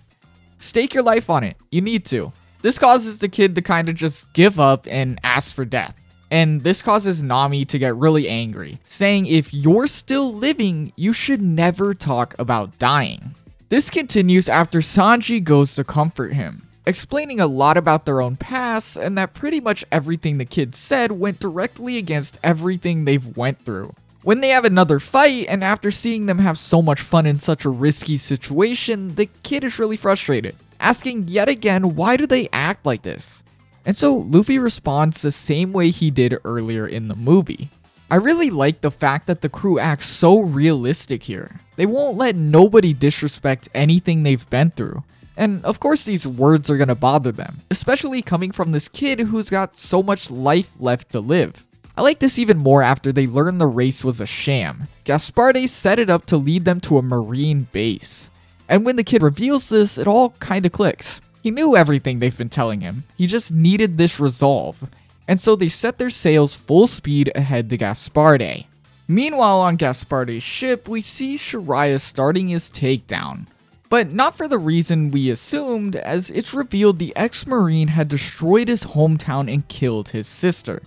stake your life on it, you need to. This causes the kid to kinda just give up and ask for death. And this causes Nami to get really angry, saying if you're still living, you should never talk about dying. This continues after Sanji goes to comfort him. explaining a lot about their own past and that pretty much everything the kids said went directly against everything they've went through. When they have another fight, and after seeing them have so much fun in such a risky situation, the kid is really frustrated, asking yet again why do they act like this? And so Luffy responds the same way he did earlier in the movie. I really like the fact that the crew acts so realistic here. They won't let nobody disrespect anything they've been through. And of course these words are gonna bother them, especially coming from this kid who's got so much life left to live. I like this even more after they learn the race was a sham. Gaspard set it up to lead them to a marine base. And when the kid reveals this, it all kinda clicks. He knew everything they've been telling him, he just needed this resolve. And so they set their sails full speed ahead to Gaspard. Meanwhile on Gaspard's ship, we see Shiraya starting his takedown. But not for the reason we assumed, as it's revealed the ex-marine had destroyed his hometown and killed his sister.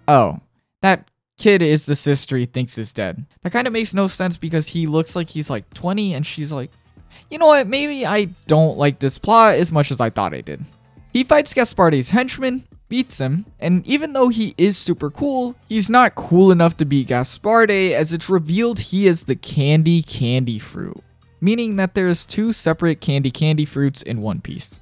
Oh, that kid is the sister he thinks is dead. That kind of makes no sense because he looks like he's like 20 and she's like, you know what, maybe I don't like this plot as much as I thought I did. He fights Gaspard's henchman, beats him, and even though he is super cool, he's not cool enough to beat Gaspard as it's revealed he is the candy fruit. Meaning that there's two separate candy fruits in One Piece.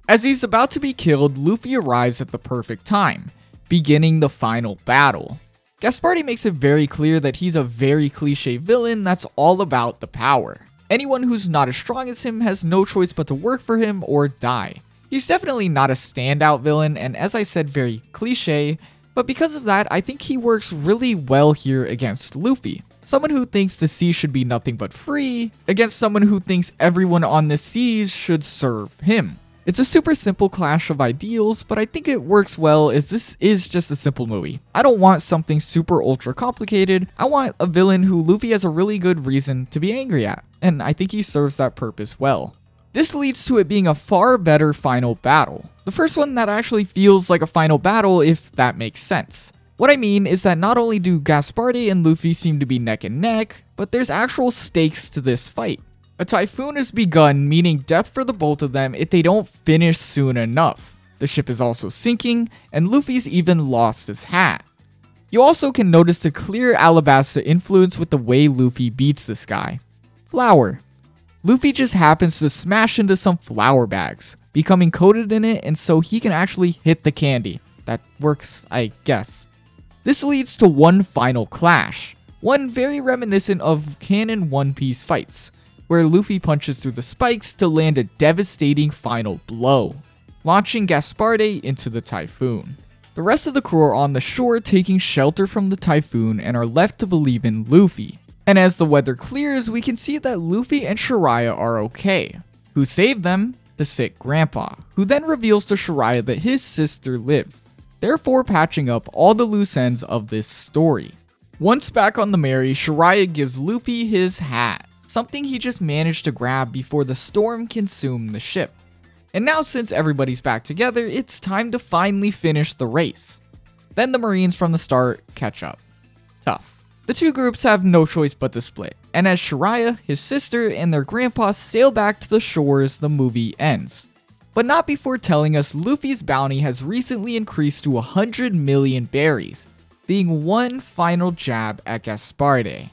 As he's about to be killed, Luffy arrives at the perfect time, beginning the final battle. Gaspard makes it very clear that he's a very cliche villain that's all about the power. Anyone who's not as strong as him has no choice but to work for him or die. He's definitely not a standout villain, and as I said, very cliche, but because of that, I think he works really well here against Luffy. Someone who thinks the sea should be nothing but free, against someone who thinks everyone on the seas should serve him. It's a super simple clash of ideals, but I think it works well as this is just a simple movie. I don't want something super ultra complicated, I want a villain who Luffy has a really good reason to be angry at, and I think he serves that purpose well. This leads to it being a far better final battle. The first one that actually feels like a final battle, if that makes sense. What I mean is that not only do Gaspard and Luffy seem to be neck and neck, but there's actual stakes to this fight. A typhoon has begun, meaning death for the both of them if they don't finish soon enough. The ship is also sinking, and Luffy's even lost his hat. You also can notice the clear Alabasta influence with the way Luffy beats this guy. Flour. Luffy just happens to smash into some flour bags, becoming coated in it, and so he can actually hit the candy. That works, I guess. This leads to one final clash, one very reminiscent of canon One Piece fights, where Luffy punches through the spikes to land a devastating final blow, launching Gaspard into the typhoon. The rest of the crew are on the shore taking shelter from the typhoon and are left to believe in Luffy. And as the weather clears, we can see that Luffy and Shiraya are okay. Who saved them? The sick grandpa, who then reveals to Shiraya that his sister lives, therefore patching up all the loose ends of this story. Once back on the Mary, Shiraya gives Luffy his hat, something he just managed to grab before the storm consumed the ship. And now since everybody's back together, it's time to finally finish the race. Then the Marines from the start catch up. Tough. The two groups have no choice but to split, and as Shiraya, his sister, and their grandpa sail back to the shores, the movie ends. But not before telling us Luffy's bounty has recently increased to 100 million berries, being one final jab at Gaspard.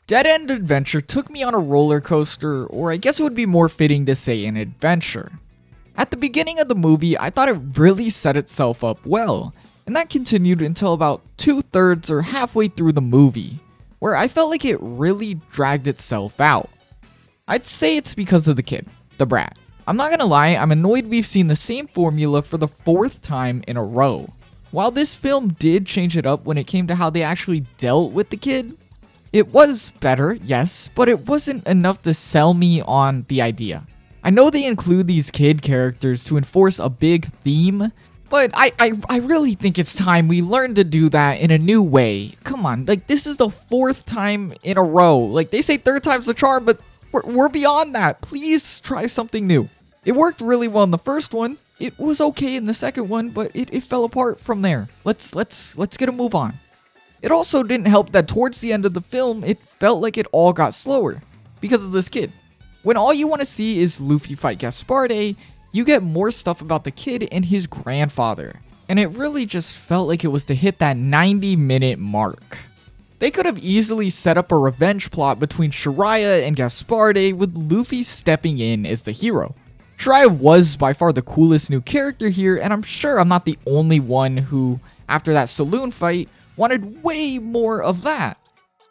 Dead End Adventure took me on a roller coaster, or I guess it would be more fitting to say an adventure. At the beginning of the movie, I thought it really set itself up well, and that continued until about 2/3 or halfway through the movie, where I felt like it really dragged itself out. I'd say it's because of the kid, the brat. I'm not gonna lie, I'm annoyed we've seen the same formula for the 4th time in a row. While this film did change it up when it came to how they actually dealt with the kid, it was better, yes, but it wasn't enough to sell me on the idea. I know they include these kid characters to enforce a big theme, but I really think it's time we learn to do that in a new way. Come on, like this is the 4th time in a row. Like they say 3rd time's the charm, but we're beyond that. Please try something new. It worked really well in the first one. It was okay in the second one, but it fell apart from there. Let's get a move on. It also didn't help that towards the end of the film, it felt like it all got slower because of this kid. When all you want to see is Luffy fight Gaspard, you get more stuff about the kid and his grandfather, and it really just felt like it was to hit that 90-minute mark. They could have easily set up a revenge plot between Shiraya and Gaspard with Luffy stepping in as the hero. Shiraya was by far the coolest new character here, and I'm sure I'm not the only one who, after that saloon fight, wanted way more of that.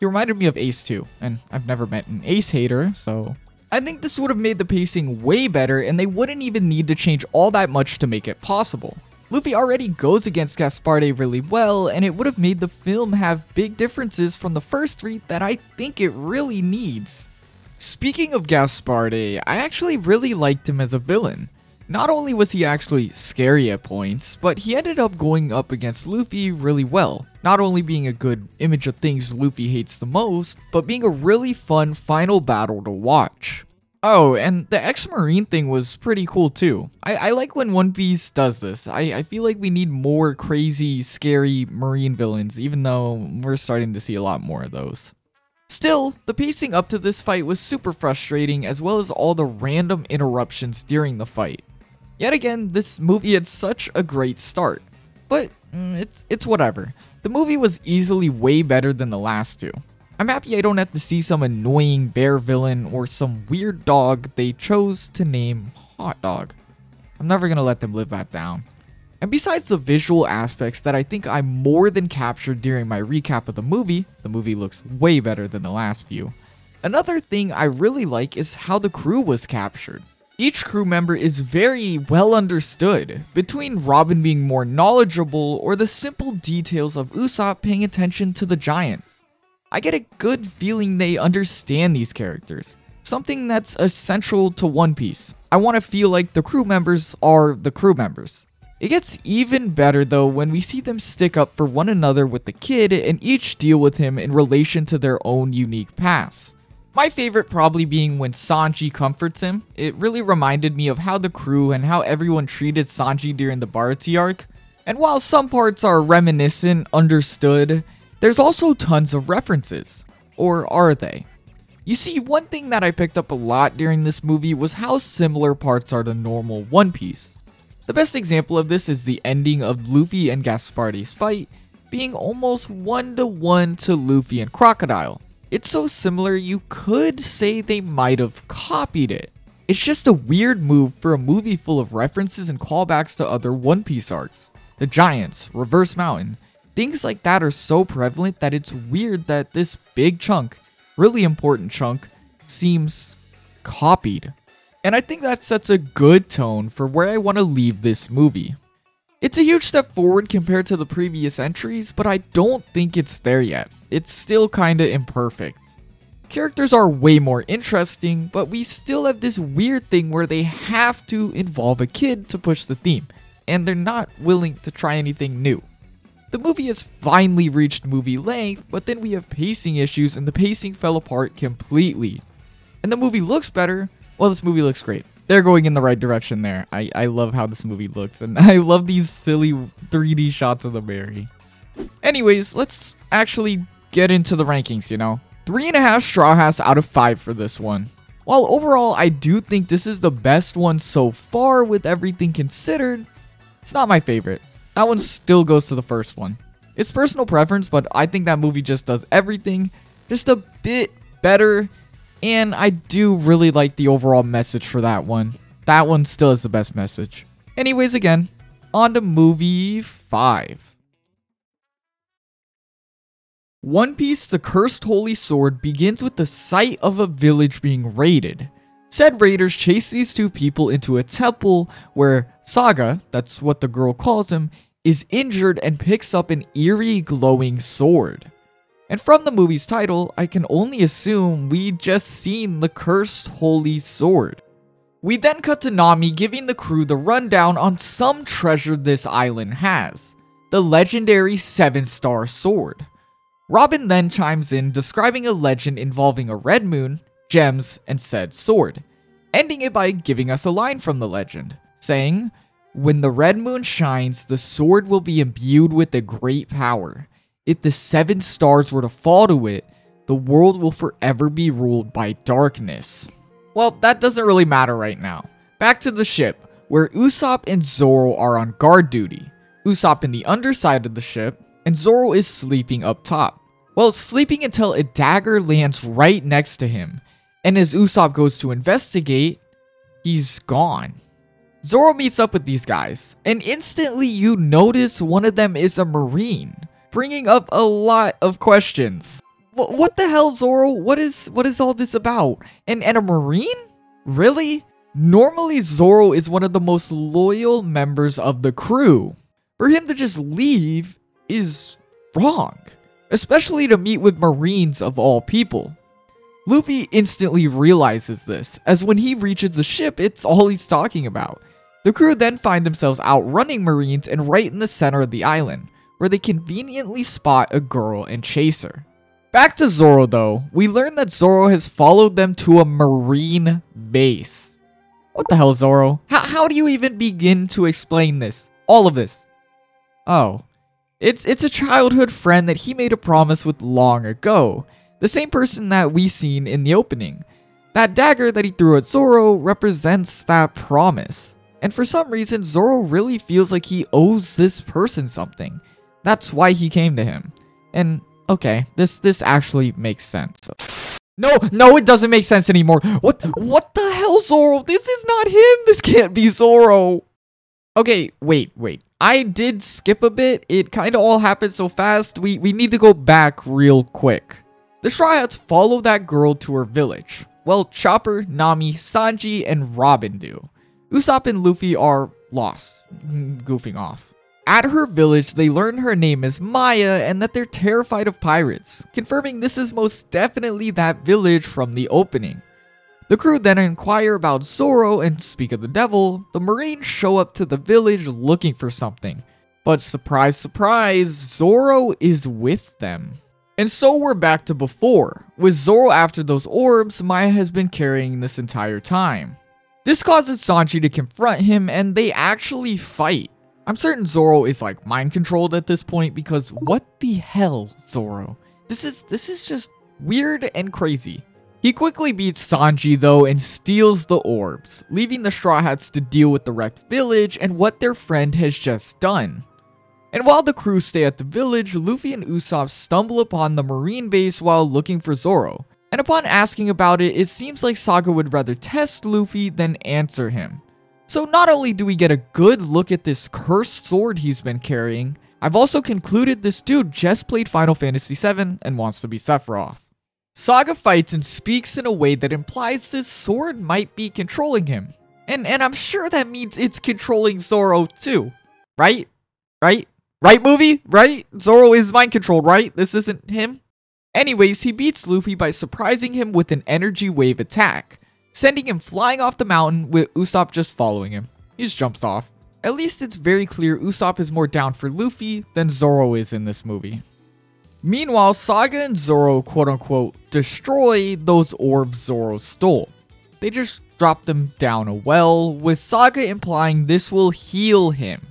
He reminded me of Ace too, and I've never met an Ace hater, so I think this would have made the pacing way better, and they wouldn't even need to change all that much to make it possible. Luffy already goes against Gaspard really well, and it would have made the film have big differences from the first three that I think it really needs. Speaking of Gaspard, I actually really liked him as a villain. Not only was he actually scary at points, but he ended up going up against Luffy really well. Not only being a good image of things Luffy hates the most, but being a really fun final battle to watch. Oh, and the ex-marine thing was pretty cool too. I like when One Piece does this. I feel like we need more crazy, scary marine villains, even though we're starting to see a lot more of those. Still, the pacing up to this fight was super frustrating, as well as all the random interruptions during the fight. Yet again, this movie had such a great start, but it's whatever. The movie was easily way better than the last two. I'm happy I don't have to see some annoying bear villain or some weird dog they chose to name HOTDOG. I'm never gonna let them live that down. And besides the visual aspects that I think I more than captured during my recap of the movie looks way better than the last few. Another thing I really like is how the crew was captured. Each crew member is very well understood, between Robin being more knowledgeable or the simple details of Usopp paying attention to the giants. I get a good feeling they understand these characters, something that's essential to One Piece. I want to feel like the crew members are the crew members. It gets even better though when we see them stick up for one another with the kid and each deal with him in relation to their own unique pasts. My favorite probably being when Sanji comforts him. It really reminded me of how the crew and how everyone treated Sanji during the Baratie arc. And while some parts are reminiscent, understood, there's also tons of references. Or are they? You see, one thing that I picked up a lot during this movie was how similar parts are to normal One Piece. The best example of this is the ending of Luffy and Gaspard's fight being almost 1-to-1 to Luffy and Crocodile. It's so similar you could say they might have copied it. It's just a weird move for a movie full of references and callbacks to other One Piece arcs. The Giants, Reverse Mountain, things like that are so prevalent that it's weird that this big chunk, really important chunk, seems copied. And I think that sets a good tone for where I want to leave this movie. It's a huge step forward compared to the previous entries, but I don't think it's there yet. It's still kinda imperfect. Characters are way more interesting, but we still have this weird thing where they have to involve a kid to push the theme, and they're not willing to try anything new. The movie has finally reached movie length, but then we have pacing issues and the pacing fell apart completely. And the movie looks better. Well, this movie looks great. They're going in the right direction there. I love how this movie looks, and I love these silly 3D shots of the berry. Anyways, let's actually get into the rankings, 3.5 Straw Hats out of 5 for this one. While overall, I do think this is the best one so far with everything considered, it's not my favorite. That one still goes to the first one. It's personal preference, but I think that movie just does everything just a bit better. And I do really like the overall message for that one. That one still is the best message. Anyways, again, on to movie 5. One Piece: The Cursed Holy Sword begins with the sight of a village being raided. Said raiders chase these two people into a temple where Saga, that's what the girl calls him, is injured and picks up an eerie glowing sword. And from the movie's title, I can only assume we just seen the Cursed Holy Sword. We then cut to Nami giving the crew the rundown on some treasure this island has, the legendary 7-star sword. Robin then chimes in describing a legend involving a red moon, gems, and said sword, ending it by giving us a line from the legend, saying, "When the red moon shines, the sword will be imbued with a great power. If the 7 stars were to fall to it, the world will forever be ruled by darkness." Well, that doesn't really matter right now. Back to the ship, where Usopp and Zoro are on guard duty. Usopp in the underside of the ship, and Zoro is sleeping up top. Well, sleeping until a dagger lands right next to him, and as Usopp goes to investigate, he's gone. Zoro meets up with these guys, and instantly you notice one of them is a Marine, bringing up a lot of questions. What the hell, Zoro? What is all this about? And a Marine? Really? Normally, Zoro is one of the most loyal members of the crew. For him to just leave is wrong, especially to meet with Marines of all people. Luffy instantly realizes this, as when he reaches the ship, it's all he's talking about. The crew then find themselves outrunning Marines and right in the center of the island, where they conveniently spot a girl and chase her. Back to Zoro though, we learn that Zoro has followed them to a Marine base. What the hell, Zoro? How do you even begin to explain this? All of this? Oh, it's a childhood friend that he made a promise with long ago. The same person that we seen in the opening. That dagger that he threw at Zoro represents that promise. And for some reason, Zoro really feels like he owes this person something. That's why he came to him. And okay, this actually makes sense. No, it doesn't make sense anymore. What the hell, Zoro? This is not him. This can't be Zoro. Okay, wait. I did skip a bit. It kind of all happened so fast. We need to go back real quick. The Straw Hats follow that girl to her village. Well, Chopper, Nami, Sanji, and Robin do. Usopp and Luffy are lost, goofing off. At her village, they learn her name is Maya and that they're terrified of pirates, confirming this is most definitely that village from the opening. The crew then inquire about Zoro, and speak of the devil, the Marines show up to the village looking for something. But surprise, surprise, Zoro is with them. And so we're back to before, with Zoro after those orbs Maya has been carrying this entire time. This causes Sanji to confront him and they actually fight. I'm certain Zoro is like mind controlled at this point because what the hell, Zoro? This is just weird and crazy. He quickly beats Sanji though and steals the orbs, leaving the Straw Hats to deal with the wrecked village and what their friend has just done. And while the crew stay at the village, Luffy and Usopp stumble upon the Marine base while looking for Zoro. And upon asking about it, it seems like Saga would rather test Luffy than answer him. So not only do we get a good look at this cursed sword he's been carrying, I've also concluded this dude just played Final Fantasy VII and wants to be Sephiroth. Saga fights and speaks in a way that implies this sword might be controlling him. And I'm sure that means it's controlling Zoro too. Right? Right, movie? Right? Zoro is mind controlled, right? This isn't him? Anyways, he beats Luffy by surprising him with an energy wave attack, sending him flying off the mountain with Usopp just following him. He just jumps off. At least it's very clear Usopp is more down for Luffy than Zoro is in this movie. Meanwhile, Saga and Zoro quote-unquote destroy those orbs Zoro stole. They just drop them down a well, with Saga implying this will heal him.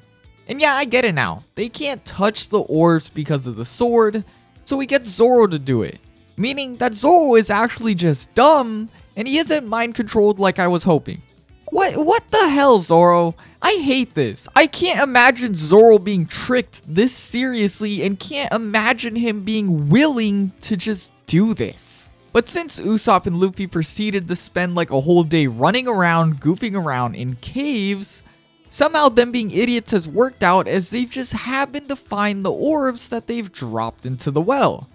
And yeah, I get it now. They can't touch the orbs because of the sword, so we get Zoro to do it. Meaning that Zoro is actually just dumb, and he isn't mind controlled like I was hoping. What the hell, Zoro? I hate this. I can't imagine Zoro being tricked this seriously and can't imagine him being willing to just do this. But since Usopp and Luffy proceeded to spend like a whole day running around, goofing around in caves, somehow them being idiots has worked out as they've just happened to find the orbs that they've dropped into the well.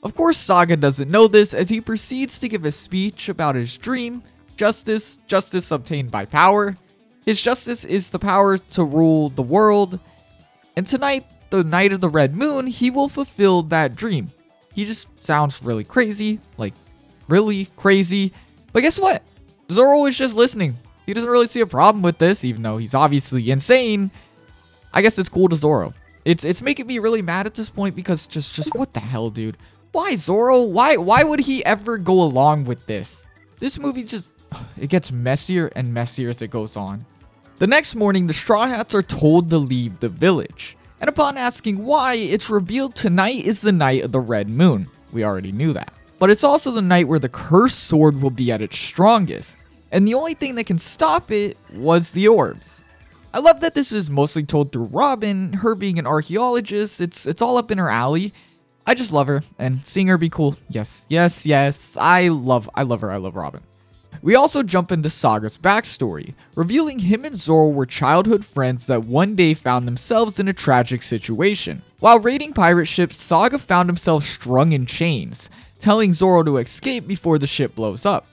Of course, Saga doesn't know this as he proceeds to give a speech about his dream, justice obtained by power. His justice is the power to rule the world, and tonight, the night of the red moon, he will fulfill that dream. He just sounds really crazy, like really crazy, but guess what? Zoro is just listening. He doesn't really see a problem with this, even though he's obviously insane. I guess it's cool to Zoro. It's making me really mad at this point because just what the hell, dude? Why Zoro? Why would he ever go along with this? This movie just, it gets messier and messier as it goes on. The next morning, the Straw Hats are told to leave the village. And upon asking why, it's revealed tonight is the night of the red moon. We already knew that. But it's also the night where the cursed sword will be at its strongest. and the only thing that can stop it was the orbs. I love that this is mostly told through Robin, her being an archaeologist. It's all up in her alley. I just love her, and seeing her be cool. Yes, yes, yes. I love her. I love Robin. We also jump into Saga's backstory, revealing him and Zoro were childhood friends that one day found themselves in a tragic situation. While raiding pirate ships, Saga found himself strung in chains, telling Zoro to escape before the ship blows up,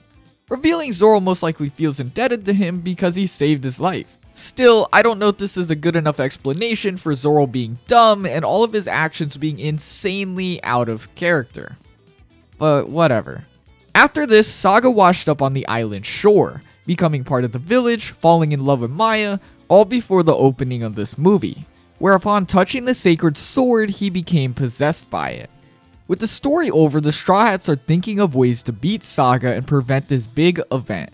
revealing Zoro most likely feels indebted to him because he saved his life. Still, I don't know if this is a good enough explanation for Zoro being dumb and all of his actions being insanely out of character. But whatever. After this, Saga washed up on the island shore, becoming part of the village, falling in love with Maya, all before the opening of this movie, where upon touching the sacred sword, he became possessed by it. With the story over, the Straw Hats are thinking of ways to beat Saga and prevent this big event.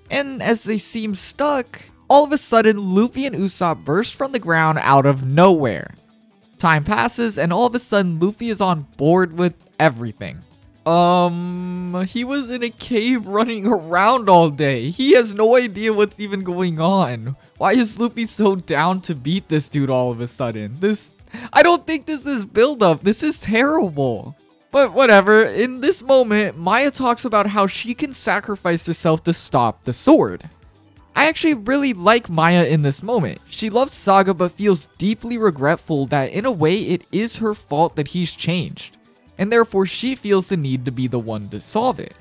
And as they seem stuck, all of a sudden, Luffy and Usopp burst from the ground out of nowhere. Time passes, and all of a sudden, Luffy is on board with everything. He was in a cave running around all day. He has no idea what's even going on. Why is Luffy so down to beat this dude all of a sudden? I don't think this is build-up. This is terrible. But whatever, in this moment, Maya talks about how she can sacrifice herself to stop the sword. I actually really like Maya in this moment. She loves Saga but feels deeply regretful that in a way it is her fault that he's changed, and therefore she feels the need to be the one to solve it.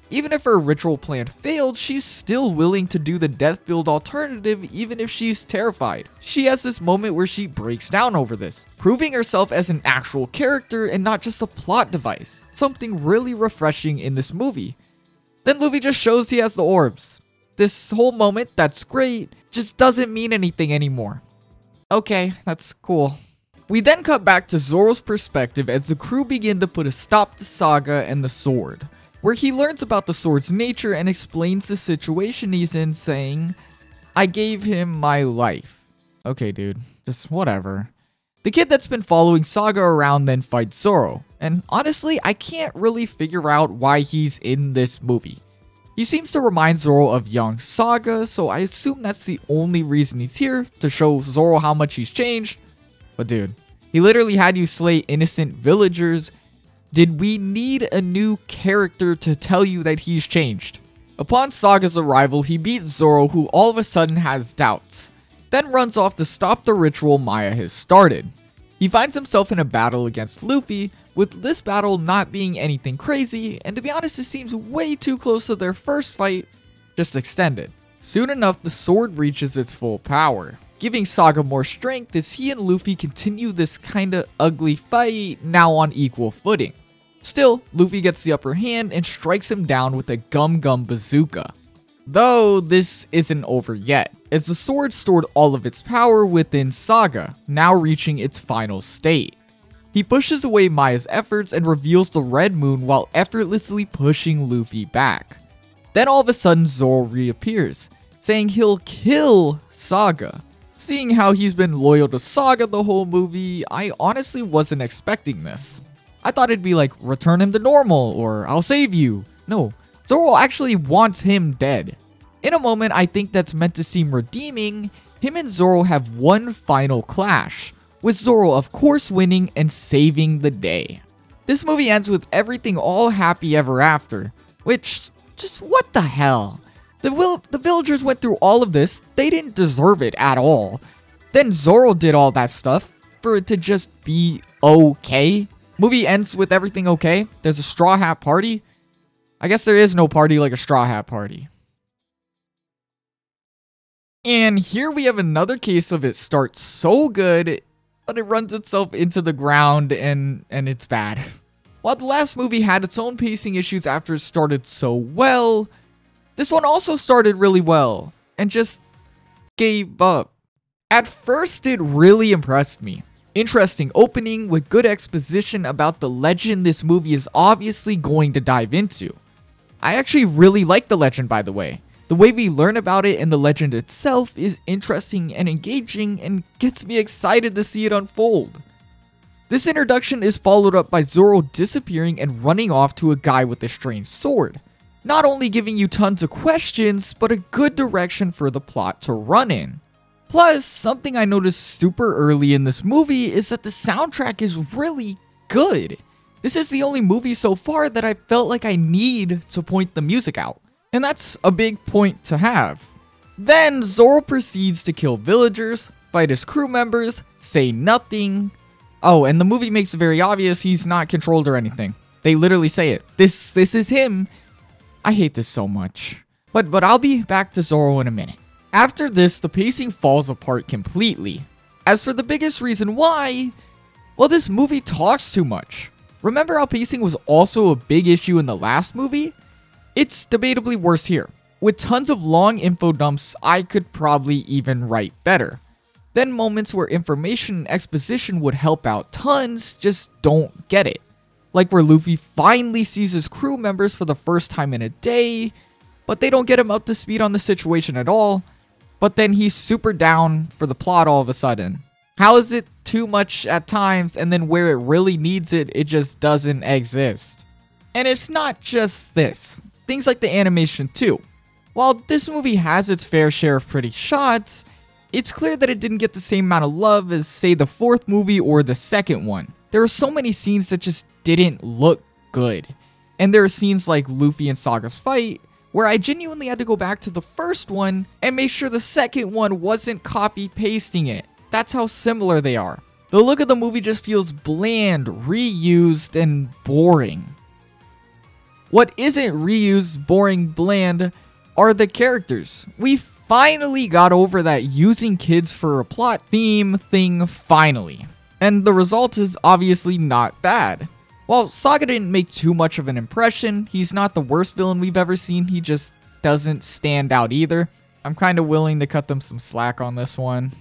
Even if her ritual plan failed, she's still willing to do the death-filled alternative even if she's terrified. She has this moment where she breaks down over this, proving herself as an actual character and not just a plot device. Something really refreshing in this movie. Then Luffy just shows he has the orbs. This whole moment, that's great, just doesn't mean anything anymore. Okay, that's cool. We then cut back to Zoro's perspective as the crew begin to put a stop to Saga and the sword, where he learns about the sword's nature and explains the situation he's in, saying, "I gave him my life." Okay, dude, just whatever. The kid that's been following Saga around then fights Zoro, and honestly, I can't really figure out why he's in this movie. He seems to remind Zoro of young Saga, so I assume that's the only reason he's here, to show Zoro how much he's changed. But dude, he literally had you slay innocent villagers. Did we need a new character to tell you that he's changed? Upon Saga's arrival, he beats Zoro, who all of a sudden has doubts, then runs off to stop the ritual Maya has started. He finds himself in a battle against Luffy, with this battle not being anything crazy, and to be honest, it seems way too close to their first fight, just extended. Soon enough, the sword reaches its full power, giving Saga more strength as he and Luffy continue this kinda ugly fight, now on equal footing. Still, Luffy gets the upper hand and strikes him down with a Gum Gum Bazooka. Though this isn't over yet, as the sword stored all of its power within Saga, now reaching its final state. He pushes away Maya's efforts and reveals the red moon while effortlessly pushing Luffy back. Then all of a sudden Zoro reappears, saying he'll kill Saga. Seeing how he's been loyal to Saga the whole movie, I honestly wasn't expecting this. I thought it'd be like, return him to normal, or I'll save you. No, Zoro actually wants him dead. In a moment I think that's meant to seem redeeming, him and Zoro have one final clash, with Zoro of course winning and saving the day. This movie ends with everything all happy ever after, which, just what the hell? The villagers went through all of this, they didn't deserve it at all. Then Zoro did all that stuff for it to just be okay. Movie ends with everything okay. There's a Straw Hat party. I guess there is no party like a Straw Hat party. And here we have another case of it starts so good, but it runs itself into the ground and it's bad. While the last movie had its own pacing issues after it started so well, this one also started really well and just gave up. At first, it really impressed me. Interesting opening with good exposition about the legend this movie is obviously going to dive into. I actually really like the legend, by the way. The way we learn about it and the legend itself is interesting and engaging and gets me excited to see it unfold. This introduction is followed up by Zoro disappearing and running off to a guy with a strange sword. not only giving you tons of questions, but a good direction for the plot to run in. Plus, something I noticed super early in this movie is that the soundtrack is really good. This is the only movie so far that I felt like I need to point the music out. And that's a big point to have. Then Zoro proceeds to kill villagers, fight his crew members, say nothing. Oh, and the movie makes it very obvious he's not controlled or anything. They literally say it. This is him. I hate this so much. But I'll be back to Zoro in a minute. After this, the pacing falls apart completely. As for the biggest reason why, well, this movie talks too much. Remember how pacing was also a big issue in the last movie? It's debatably worse here. With tons of long info dumps, I could probably even write better. Then moments where information and exposition would help out tons just don't get it. Like where Luffy finally sees his crew members for the first time in a day, but they don't get him up to speed on the situation at all, but then he's super down for the plot all of a sudden. How is it too much at times, and then where it really needs it, it just doesn't exist? And it's not just this. Things like the animation too. While this movie has its fair share of pretty shots, it's clear that it didn't get the same amount of love as, say, the fourth movie or the second one. There were so many scenes that just didn't look good. And there are scenes like Luffy and Saga's fight, where I genuinely had to go back to the first one and make sure the second one wasn't copy-pasting it. That's how similar they are. The look of the movie just feels bland, reused, and boring. What isn't reused, boring, bland are the characters. We finally got over that using kids for a plot theme thing finally. And the result is obviously not bad. While Saga didn't make too much of an impression, he's not the worst villain we've ever seen, he just doesn't stand out either. I'm kind of willing to cut them some slack on this one.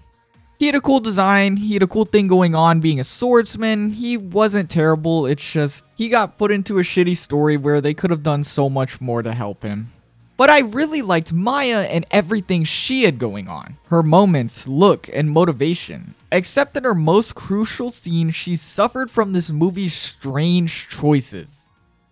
He had a cool design, he had a cool thing going on being a swordsman, he wasn't terrible, it's just he got put into a shitty story where they could have done so much more to help him. But I really liked Maya and everything she had going on. Her moments, look, and motivation. Except in her most crucial scene, she suffered from this movie's strange choices.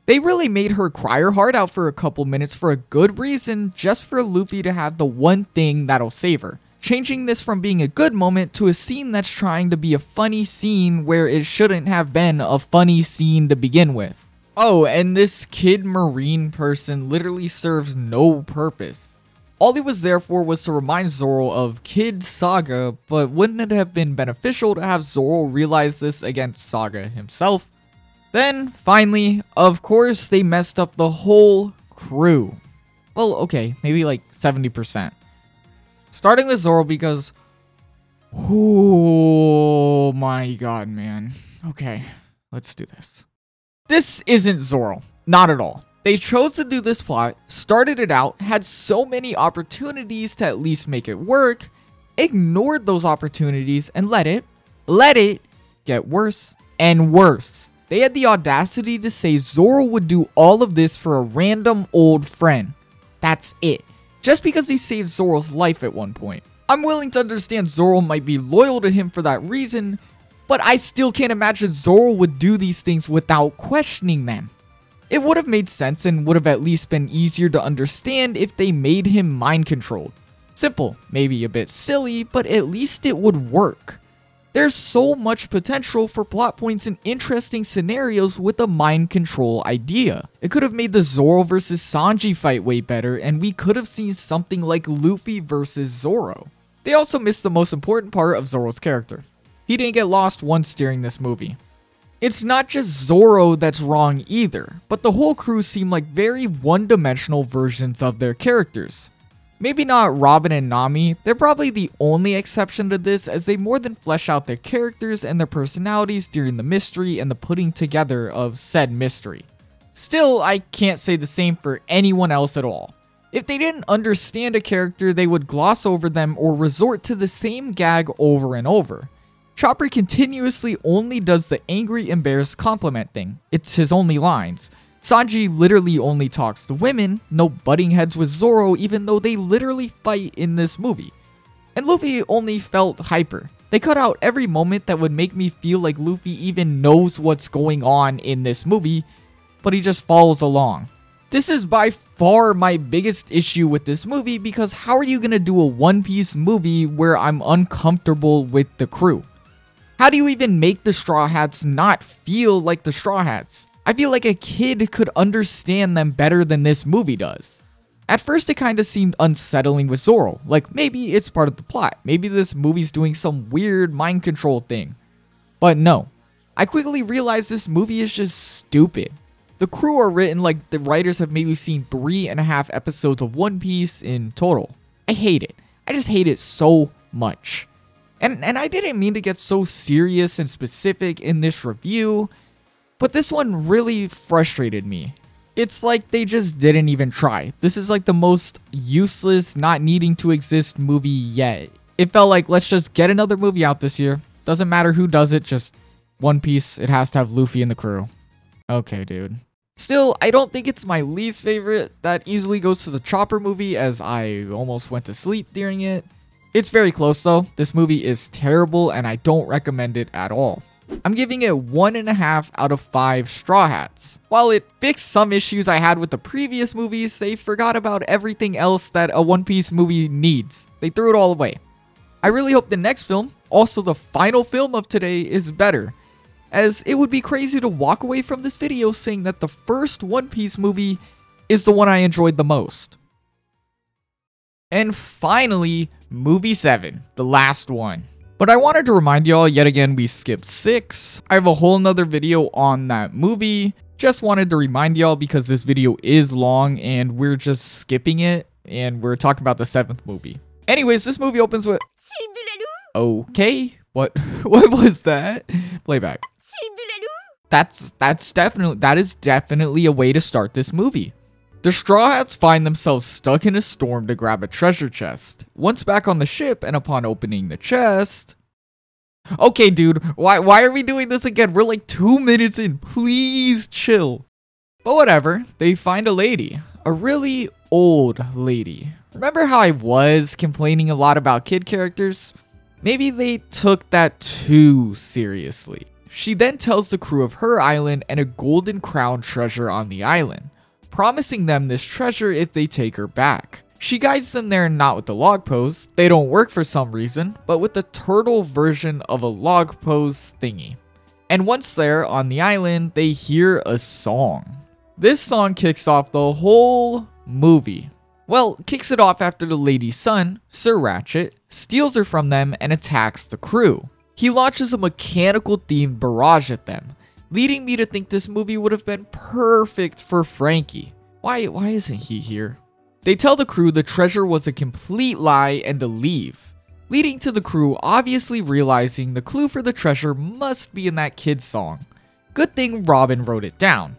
They really made her cry her heart out for a couple minutes for a good reason, just for Luffy to have the one thing that'll save her. Changing this from being a good moment to a scene that's trying to be a funny scene where it shouldn't have been a funny scene to begin with. Oh, and this kid marine person literally serves no purpose. All he was there for was to remind Zoro of Kid Saga, but wouldn't it have been beneficial to have Zoro realize this against Saga himself? Then, finally, of course, they messed up the whole crew. Well, okay, maybe like 70%. Starting with Zoro because... oh my god, man. Okay, let's do this. This isn't Zoro. Not at all. They chose to do this plot, started it out, had so many opportunities to at least make it work, ignored those opportunities, and let it get worse and worse. They had the audacity to say Zoro would do all of this for a random old friend. That's it. Just because he saved Zoro's life at one point. I'm willing to understand Zoro might be loyal to him for that reason, but I still can't imagine Zoro would do these things without questioning them. It would have made sense and would have at least been easier to understand if they made him mind controlled. Simple, maybe a bit silly, but at least it would work. There's so much potential for plot points and interesting scenarios with a mind control idea. It could have made the Zoro versus Sanji fight way better, and we could have seen something like Luffy versus Zoro. They also missed the most important part of Zoro's character. He didn't get lost once during this movie. It's not just Zoro that's wrong either, but the whole crew seem like very one-dimensional versions of their characters. Maybe not Robin and Nami, they're probably the only exception to this as they more than flesh out their characters and their personalities during the mystery and the putting together of said mystery. Still, I can't say the same for anyone else at all. If they didn't understand a character, they would gloss over them or resort to the same gag over and over. Chopper continuously only does the angry, embarrassed compliment thing. It's his only lines. Sanji literally only talks to women, no butting heads with Zoro even though they literally fight in this movie. And Luffy only felt hyper. They cut out every moment that would make me feel like Luffy even knows what's going on in this movie, but he just follows along. This is by far my biggest issue with this movie, because how are you gonna do a One Piece movie where I'm uncomfortable with the crew? How do you even make the Straw Hats not feel like the Straw Hats? I feel like a kid could understand them better than this movie does. At first, it kind of seemed unsettling with Zoro. Like, maybe it's part of the plot. Maybe this movie's doing some weird mind control thing. But no. I quickly realized this movie is just stupid. The crew are written like the writers have maybe seen 3.5 episodes of One Piece in total. I hate it. I just hate it so much. And I didn't mean to get so serious and specific in this review, but this one really frustrated me. It's like they just didn't even try. This is like the most useless, not needing to exist movie yet. It felt like, let's just get another movie out this year. Doesn't matter who does it, just One Piece. It has to have Luffy in the crew. Okay, dude. Still, I don't think it's my least favorite. That easily goes to the Chopper movie, as I almost went to sleep during it. It's very close though. This movie is terrible and I don't recommend it at all. I'm giving it 1.5 out of 5 Straw Hats. While it fixed some issues I had with the previous movies, they forgot about everything else that a One Piece movie needs. They threw it all away. I really hope the next film, also the final film of today, is better, as it would be crazy to walk away from this video saying that the first One Piece movie is the one I enjoyed the most. And finally, movie 7, the last one. But I wanted to remind y'all, yet again, we skipped 6. I have a whole nother video on that movie. Just wanted to remind y'all because this video is long and we're just skipping it and we're talking about the 7th movie. Anyways, this movie opens with... Okay, what was that? Playback. That is definitely a way to start this movie. The Straw Hats find themselves stuck in a storm to grab a treasure chest. Once back on the ship and upon opening the chest... Okay, dude, why are we doing this again? We're like 2 minutes in. Please chill. But whatever, they find a lady. A really old lady. Remember how I was complaining a lot about kid characters? Maybe they took that too seriously. She then tells the crew of her island and a golden crown treasure on the island, promising them this treasure if they take her back. She guides them there not with the log pose, they don't work for some reason, but with the turtle version of a log pose thingy. And once there on the island, they hear a song. This song kicks off the whole movie. Well, kicks it off after the lady's son, Sir Ratchet, steals her from them and attacks the crew. He launches a mechanical themed barrage at them, leading me to think this movie would have been perfect for Frankie. Why isn't he here? They tell the crew the treasure was a complete lie and to leave, leading to the crew obviously realizing the clue for the treasure must be in that kid's song. Good thing Robin wrote it down.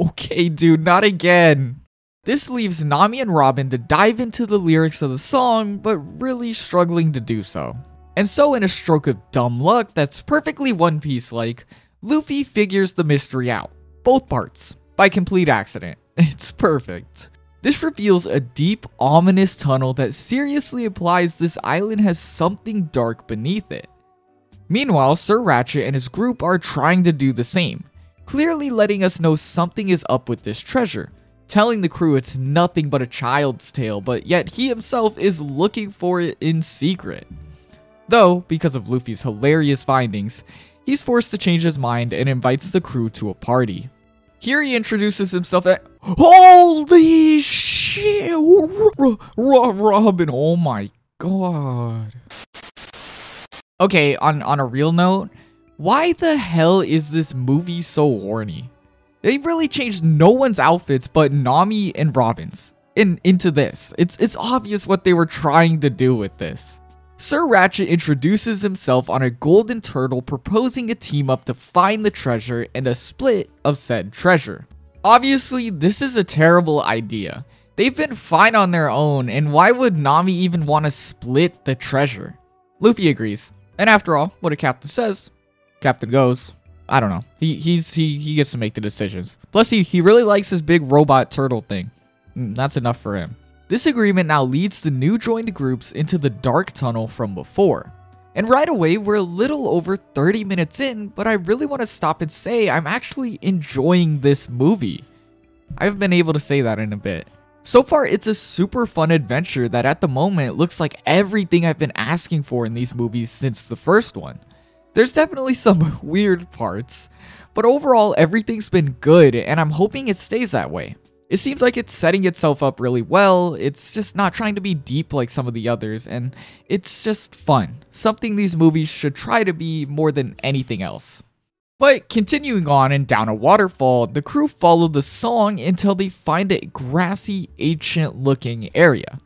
Okay, dude, not again. This leaves Nami and Robin to dive into the lyrics of the song, but really struggling to do so. And so in a stroke of dumb luck that's perfectly One Piece-like, Luffy figures the mystery out. Both parts. By complete accident. It's perfect. This reveals a deep, ominous tunnel that seriously implies this island has something dark beneath it. Meanwhile, Sir Ratchet and his group are trying to do the same, clearly letting us know something is up with this treasure, telling the crew it's nothing but a child's tale, but yet he himself is looking for it in secret. Though, because of Luffy's hilarious findings, he's forced to change his mind and invites the crew to a party. Here he introduces himself at... Holy shit! Robin, oh my god. Okay, on a real note, why the hell is this movie so horny? They really changed no one's outfits but Nami and Robin's into this. It's obvious what they were trying to do with this. Sir Ratchet introduces himself on a golden turtle, proposing a team up to find the treasure and a split of said treasure. Obviously, this is a terrible idea. They've been fine on their own, and why would Nami even want to split the treasure? Luffy agrees. And after all, what a captain says, captain goes. I don't know. He gets to make the decisions. Plus, he really likes his big robot turtle thing. That's enough for him. This agreement now leads the new joined groups into the dark tunnel from before. And right away, we're a little over 30 minutes in, but I really want to stop and say I'm actually enjoying this movie. I haven't been able to say that in a bit. So far, it's a super fun adventure that at the moment looks like everything I've been asking for in these movies since the first one. There's definitely some weird parts, but overall everything's been good and I'm hoping it stays that way. It seems like it's setting itself up really well, it's just not trying to be deep like some of the others, and it's just fun. Something these movies should try to be more than anything else. But continuing on and down a waterfall, the crew follow the song until they find a grassy, ancient looking area.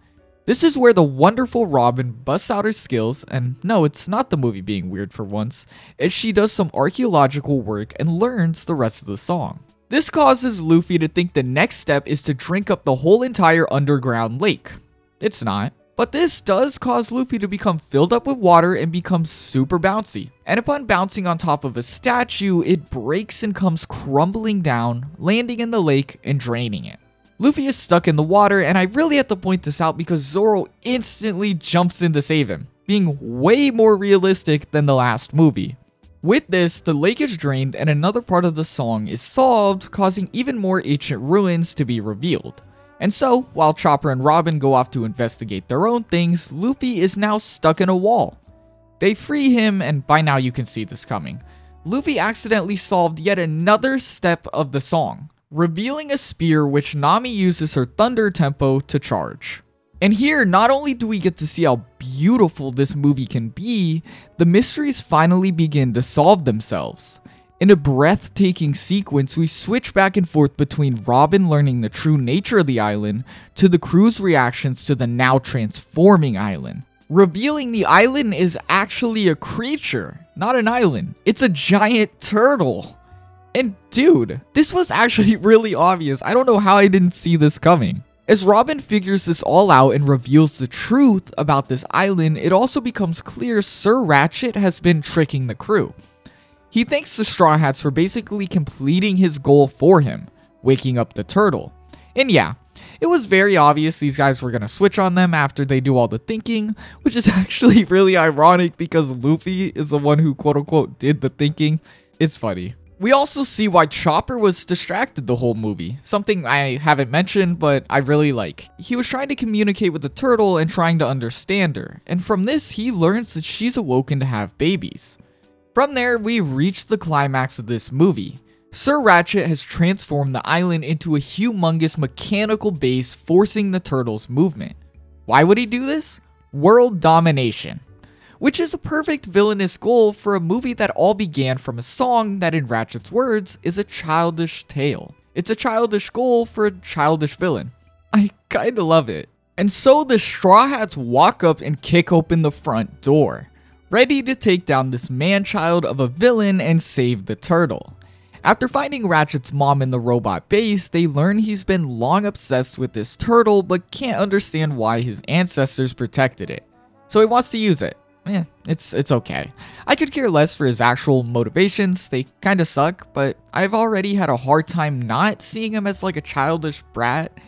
This is where the wonderful Robin busts out her skills, and no, it's not the movie being weird for once, as she does some archaeological work and learns the rest of the song. This causes Luffy to think the next step is to drink up the whole entire underground lake. It's not. But this does cause Luffy to become filled up with water and become super bouncy. And upon bouncing on top of a statue, it breaks and comes crumbling down, landing in the lake and draining it. Luffy is stuck in the water, and I really have to point this out because Zoro instantly jumps in to save him, being way more realistic than the last movie. With this, the lake is drained and another part of the song is solved, causing even more ancient ruins to be revealed. And so, while Chopper and Robin go off to investigate their own things, Luffy is now stuck in a wall. They free him, and by now you can see this coming. Luffy accidentally solved yet another step of the song, revealing a spear which Nami uses her thunder tempo to charge. And here, not only do we get to see how beautiful this movie can be, the mysteries finally begin to solve themselves. In a breathtaking sequence, we switch back and forth between Robin learning the true nature of the island to the crew's reactions to the now transforming island, revealing the island is actually a creature, not an island. It's a giant turtle. And dude, this was actually really obvious. I don't know how I didn't see this coming. As Robin figures this all out and reveals the truth about this island, it also becomes clear Sir Ratchet has been tricking the crew. He thanks the Straw Hats for basically completing his goal for him, waking up the turtle. And yeah, it was very obvious these guys were gonna switch on them after they do all the thinking, which is actually really ironic because Luffy is the one who quote-unquote did the thinking. It's funny. We also see why Chopper was distracted the whole movie, something I haven't mentioned but I really like. He was trying to communicate with the turtle and trying to understand her, and from this he learns that she's awoken to have babies. From there, we reach the climax of this movie. Sir Ratchet has transformed the island into a humongous mechanical base, forcing the turtle's movement. Why would he do this? World domination. Which is a perfect villainous goal for a movie that all began from a song that, in Ratchet's words, is a childish tale. It's a childish goal for a childish villain. I kinda love it. And so the Straw Hats walk up and kick open the front door, ready to take down this man-child of a villain and save the turtle. After finding Ratchet's mom in the robot base, they learn he's been long obsessed with this turtle but can't understand why his ancestors protected it. So he wants to use it. It's okay. I could care less for his actual motivations, they kinda suck, but I've already had a hard time not seeing him as like a childish brat.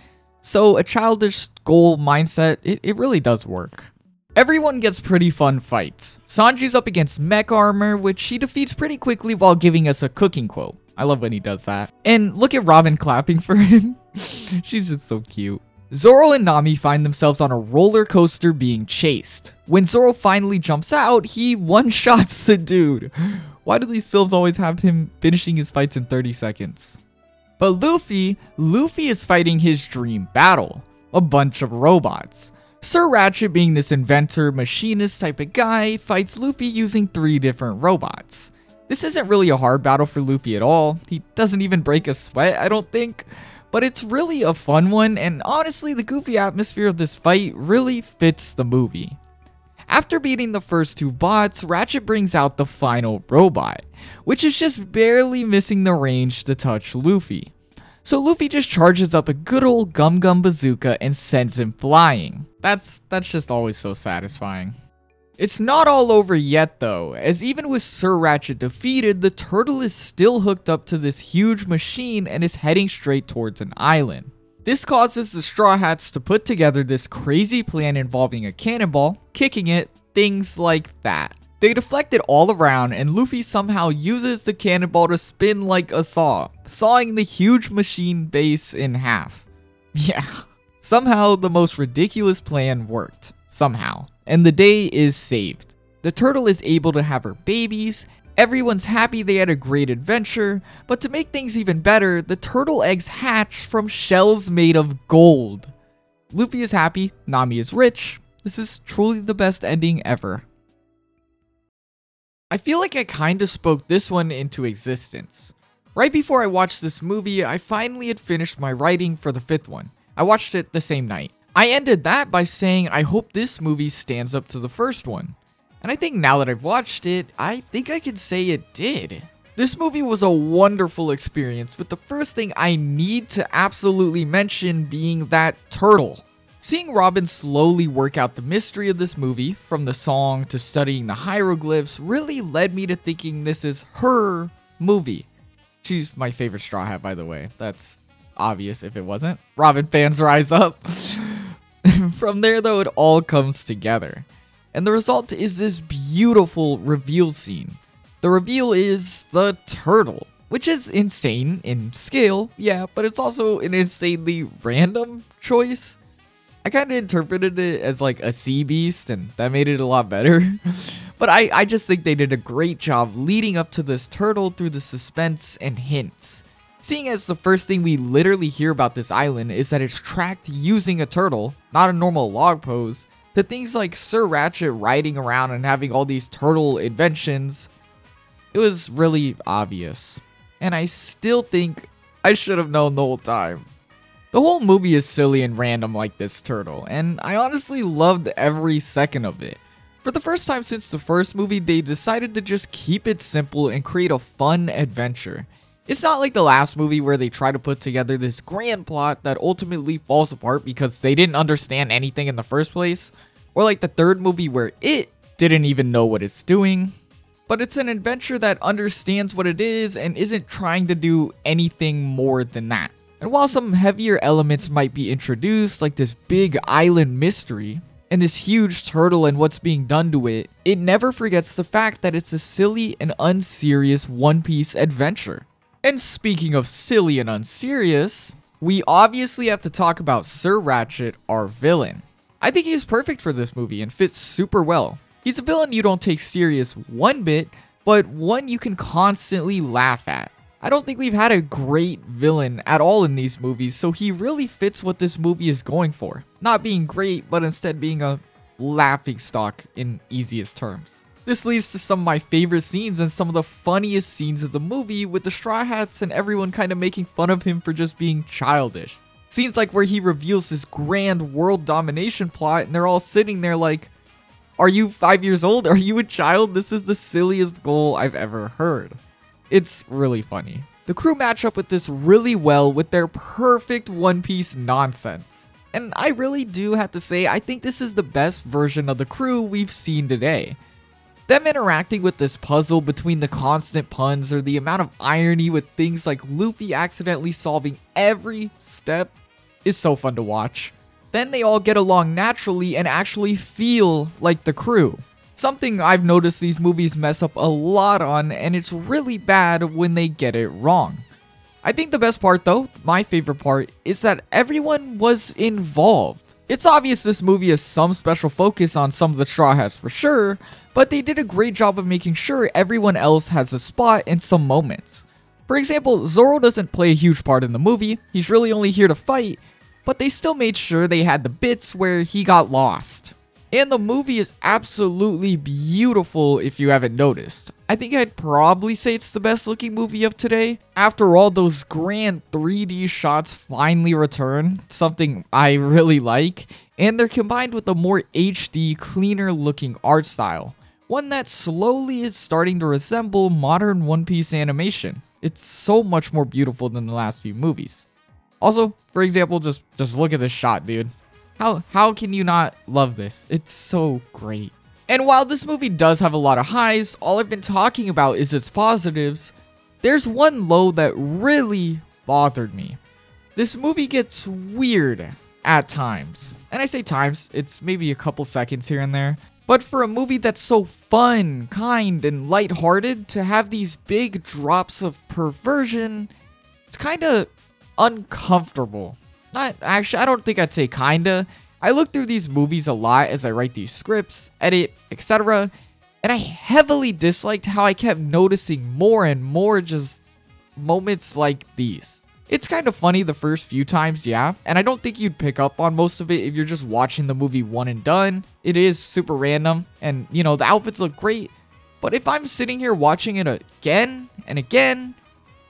So a childish goal mindset, it really does work. Everyone gets pretty fun fights. Sanji's up against mech armor, which he defeats pretty quickly while giving us a cooking quote. I love when he does that. And look at Robin clapping for him. She's just so cute. Zoro and Nami find themselves on a roller coaster being chased. When Zoro finally jumps out, he one-shots the dude. Why do these films always have him finishing his fights in 30 seconds? But Luffy is fighting his dream battle. A bunch of robots. Sir Ratchet, being this inventor, machinist type of guy, fights Luffy using 3 different robots. This isn't really a hard battle for Luffy at all. He doesn't even break a sweat, I don't think. But it's really a fun one, and honestly, the goofy atmosphere of this fight really fits the movie. After beating the first 2 bots, Ratchet brings out the final robot, which is just barely missing the range to touch Luffy. So Luffy just charges up a good old Gum Gum Bazooka and sends him flying. That's just always so satisfying. It's not all over yet though, as even with Sir Ratchet defeated, the turtle is still hooked up to this huge machine and is heading straight towards an island. This causes the Straw Hats to put together this crazy plan involving a cannonball, kicking it, things like that. They deflect it all around, and Luffy somehow uses the cannonball to spin like a saw, sawing the huge machine base in half. Yeah, somehow the most ridiculous plan worked. Somehow. And the day is saved. The turtle is able to have her babies, everyone's happy they had a great adventure, but to make things even better, the turtle eggs hatch from shells made of gold. Luffy is happy, Nami is rich. This is truly the best ending ever. I feel like I kinda spoke this one into existence. Right before I watched this movie, I finally had finished my writing for the 5th one. I watched it the same night. I ended that by saying I hope this movie stands up to the first one. And I think now that I've watched it, I think I can say it did. This movie was a wonderful experience, with the first thing I need to absolutely mention being that turtle. Seeing Robin slowly work out the mystery of this movie, from the song to studying the hieroglyphs, really led me to thinking this is her movie. She's my favorite Straw Hat, by the way. That's obvious if it wasn't. Robin fans rise up. From there, though, it all comes together. And the result is this beautiful reveal scene. The reveal is the turtle, which is insane in scale, yeah, but it's also an insanely random choice. I kind of interpreted it as like a sea beast, and that made it a lot better. But I just think they did a great job leading up to this turtle through the suspense and hints. Seeing as the first thing we literally hear about this island is that it's tracked using a turtle, not a normal log pose, to things like Sir Ratchet riding around and having all these turtle inventions, it was really obvious. And I still think I should have known the whole time. The whole movie is silly and random like this turtle, and I honestly loved every second of it. For the first time since the first movie, they decided to just keep it simple and create a fun adventure. It's not like the last movie where they try to put together this grand plot that ultimately falls apart because they didn't understand anything in the first place. Or like the third movie where it didn't even know what it's doing. But it's an adventure that understands what it is and isn't trying to do anything more than that. And while some heavier elements might be introduced, like this big island mystery, and this huge turtle and what's being done to it, it never forgets the fact that it's a silly and unserious One Piece adventure. And speaking of silly and unserious, we obviously have to talk about Sir Ratchet, our villain. I think he's perfect for this movie and fits super well. He's a villain you don't take serious one bit, but one you can constantly laugh at. I don't think we've had a great villain at all in these movies, so he really fits what this movie is going for. Not being great, but instead being a laughingstock in easiest terms. This leads to some of my favorite scenes and some of the funniest scenes of the movie, with the Straw Hats and everyone kind of making fun of him for just being childish. Scenes like where he reveals this grand world domination plot and they're all sitting there like, are you 5 years old? Are you a child? This is the silliest goal I've ever heard. It's really funny. The crew match up with this really well with their perfect One Piece nonsense. And I really do have to say, I think this is the best version of the crew we've seen today. Them interacting with this puzzle between the constant puns or the amount of irony with things like Luffy accidentally solving every step is so fun to watch. Then they all get along naturally and actually feel like the crew. Something I've noticed these movies mess up a lot on, and it's really bad when they get it wrong. I think the best part though, my favorite part, is that everyone was involved. It's obvious this movie has some special focus on some of the Straw Hats for sure, but they did a great job of making sure everyone else has a spot in some moments. For example, Zoro doesn't play a huge part in the movie, he's really only here to fight, but they still made sure they had the bits where he got lost. And the movie is absolutely beautiful if you haven't noticed. I think I'd probably say it's the best looking movie of today. After all, those grand 3D shots finally return, something I really like, and they're combined with a more HD, cleaner looking art style. One that slowly is starting to resemble modern One Piece animation. It's so much more beautiful than the last few movies. Also, for example, just look at this shot, dude. How can you not love this? It's so great. And while this movie does have a lot of highs, all I've been talking about is its positives, there's one low that really bothered me. This movie gets weird at times. And I say times, it's maybe a couple seconds here and there. But for a movie that's so fun, kind, and lighthearted, to have these big drops of perversion, it's kind of uncomfortable. Not actually, I don't think I'd say kinda. I look through these movies a lot as I write these scripts, edit, etc. And I heavily disliked how I kept noticing more and more just moments like these. It's kind of funny the first few times, yeah, and I don't think you'd pick up on most of it if you're just watching the movie one and done. It is super random, and you know, the outfits look great, but if I'm sitting here watching it again and again,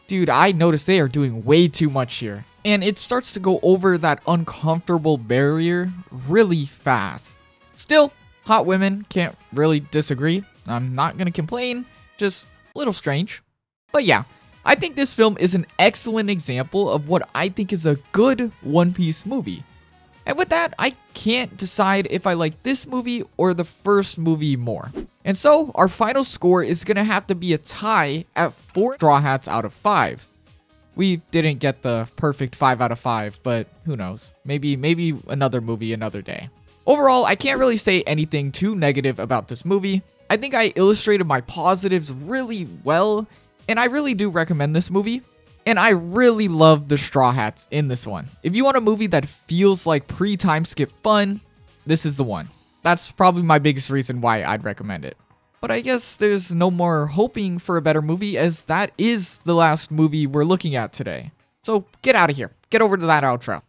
dude, I notice they are doing way too much here. And it starts to go over that uncomfortable barrier really fast. Still, hot women, can't really disagree. I'm not gonna complain, just a little strange. But yeah, I think this film is an excellent example of what I think is a good One Piece movie. And with that, I can't decide if I like this movie or the first movie more. And so, our final score is gonna have to be a tie at 4 Straw Hats out of 5. We didn't get the perfect 5 out of 5, but who knows? Maybe another movie another day. Overall, I can't really say anything too negative about this movie. I think I illustrated my positives really well, and I really do recommend this movie. And I really love the Straw Hats in this one. If you want a movie that feels like pre-time skip fun, this is the one. That's probably my biggest reason why I'd recommend it. But I guess there's no more hoping for a better movie, as that is the last movie we're looking at today. So get out of here. Get over to that outro.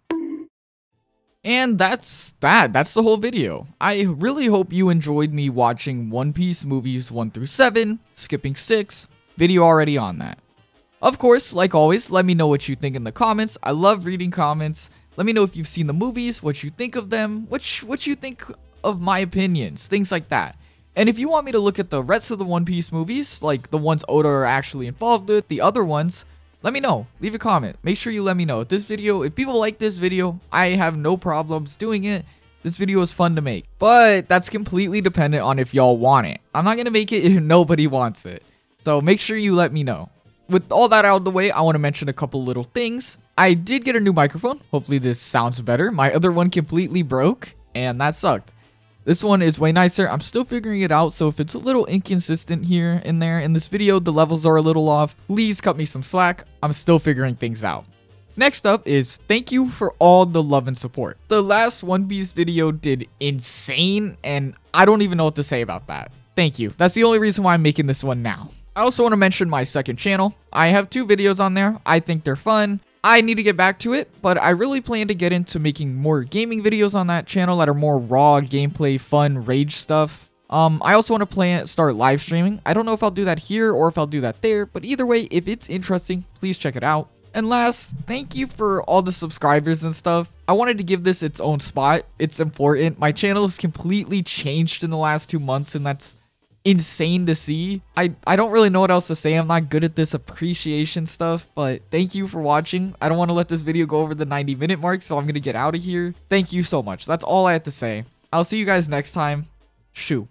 And that's that. That's the whole video. I really hope you enjoyed me watching One Piece movies 1 through 7, skipping 6, video already on that. Of course, like always, let me know what you think in the comments. I love reading comments. Let me know if you've seen the movies, what you think of them, what you think of my opinions, things like that. And if you want me to look at the rest of the One Piece movies, like the ones Oda are actually involved with, the other ones, let me know. Leave a comment. Make sure you let me know. If people like this video, I have no problems doing it. This video is fun to make. But that's completely dependent on if y'all want it. I'm not going to make it if nobody wants it. So make sure you let me know. With all that out of the way, I want to mention a couple little things. I did get a new microphone. Hopefully this sounds better. My other one completely broke, and that sucked. This one is way nicer. I'm still figuring it out, so if it's a little inconsistent here and there in this video, the levels are a little off, please cut me some slack. I'm still figuring things out. Next up is thank you for all the love and support. The last One Piece video did insane, and I don't even know what to say about that. Thank you. That's the only reason why I'm making this one now. I also want to mention my second channel. I have 2 videos on there. I think they're fun. I need to get back to it, but I really plan to get into making more gaming videos on that channel that are more raw gameplay, fun, rage stuff. I also want to start live streaming. I don't know if I'll do that here or if I'll do that there, but either way, if it's interesting, please check it out. And last, thank you for all the subscribers and stuff. I wanted to give this its own spot. It's important. My channel has completely changed in the last 2 months, and that's insane to see. I don't really know what else to say. I'm not good at this appreciation stuff, but thank you for watching. I don't want to let this video go over the 90-minute mark, so I'm going to get out of here. Thank you so much. That's all I have to say. I'll see you guys next time. Shoo.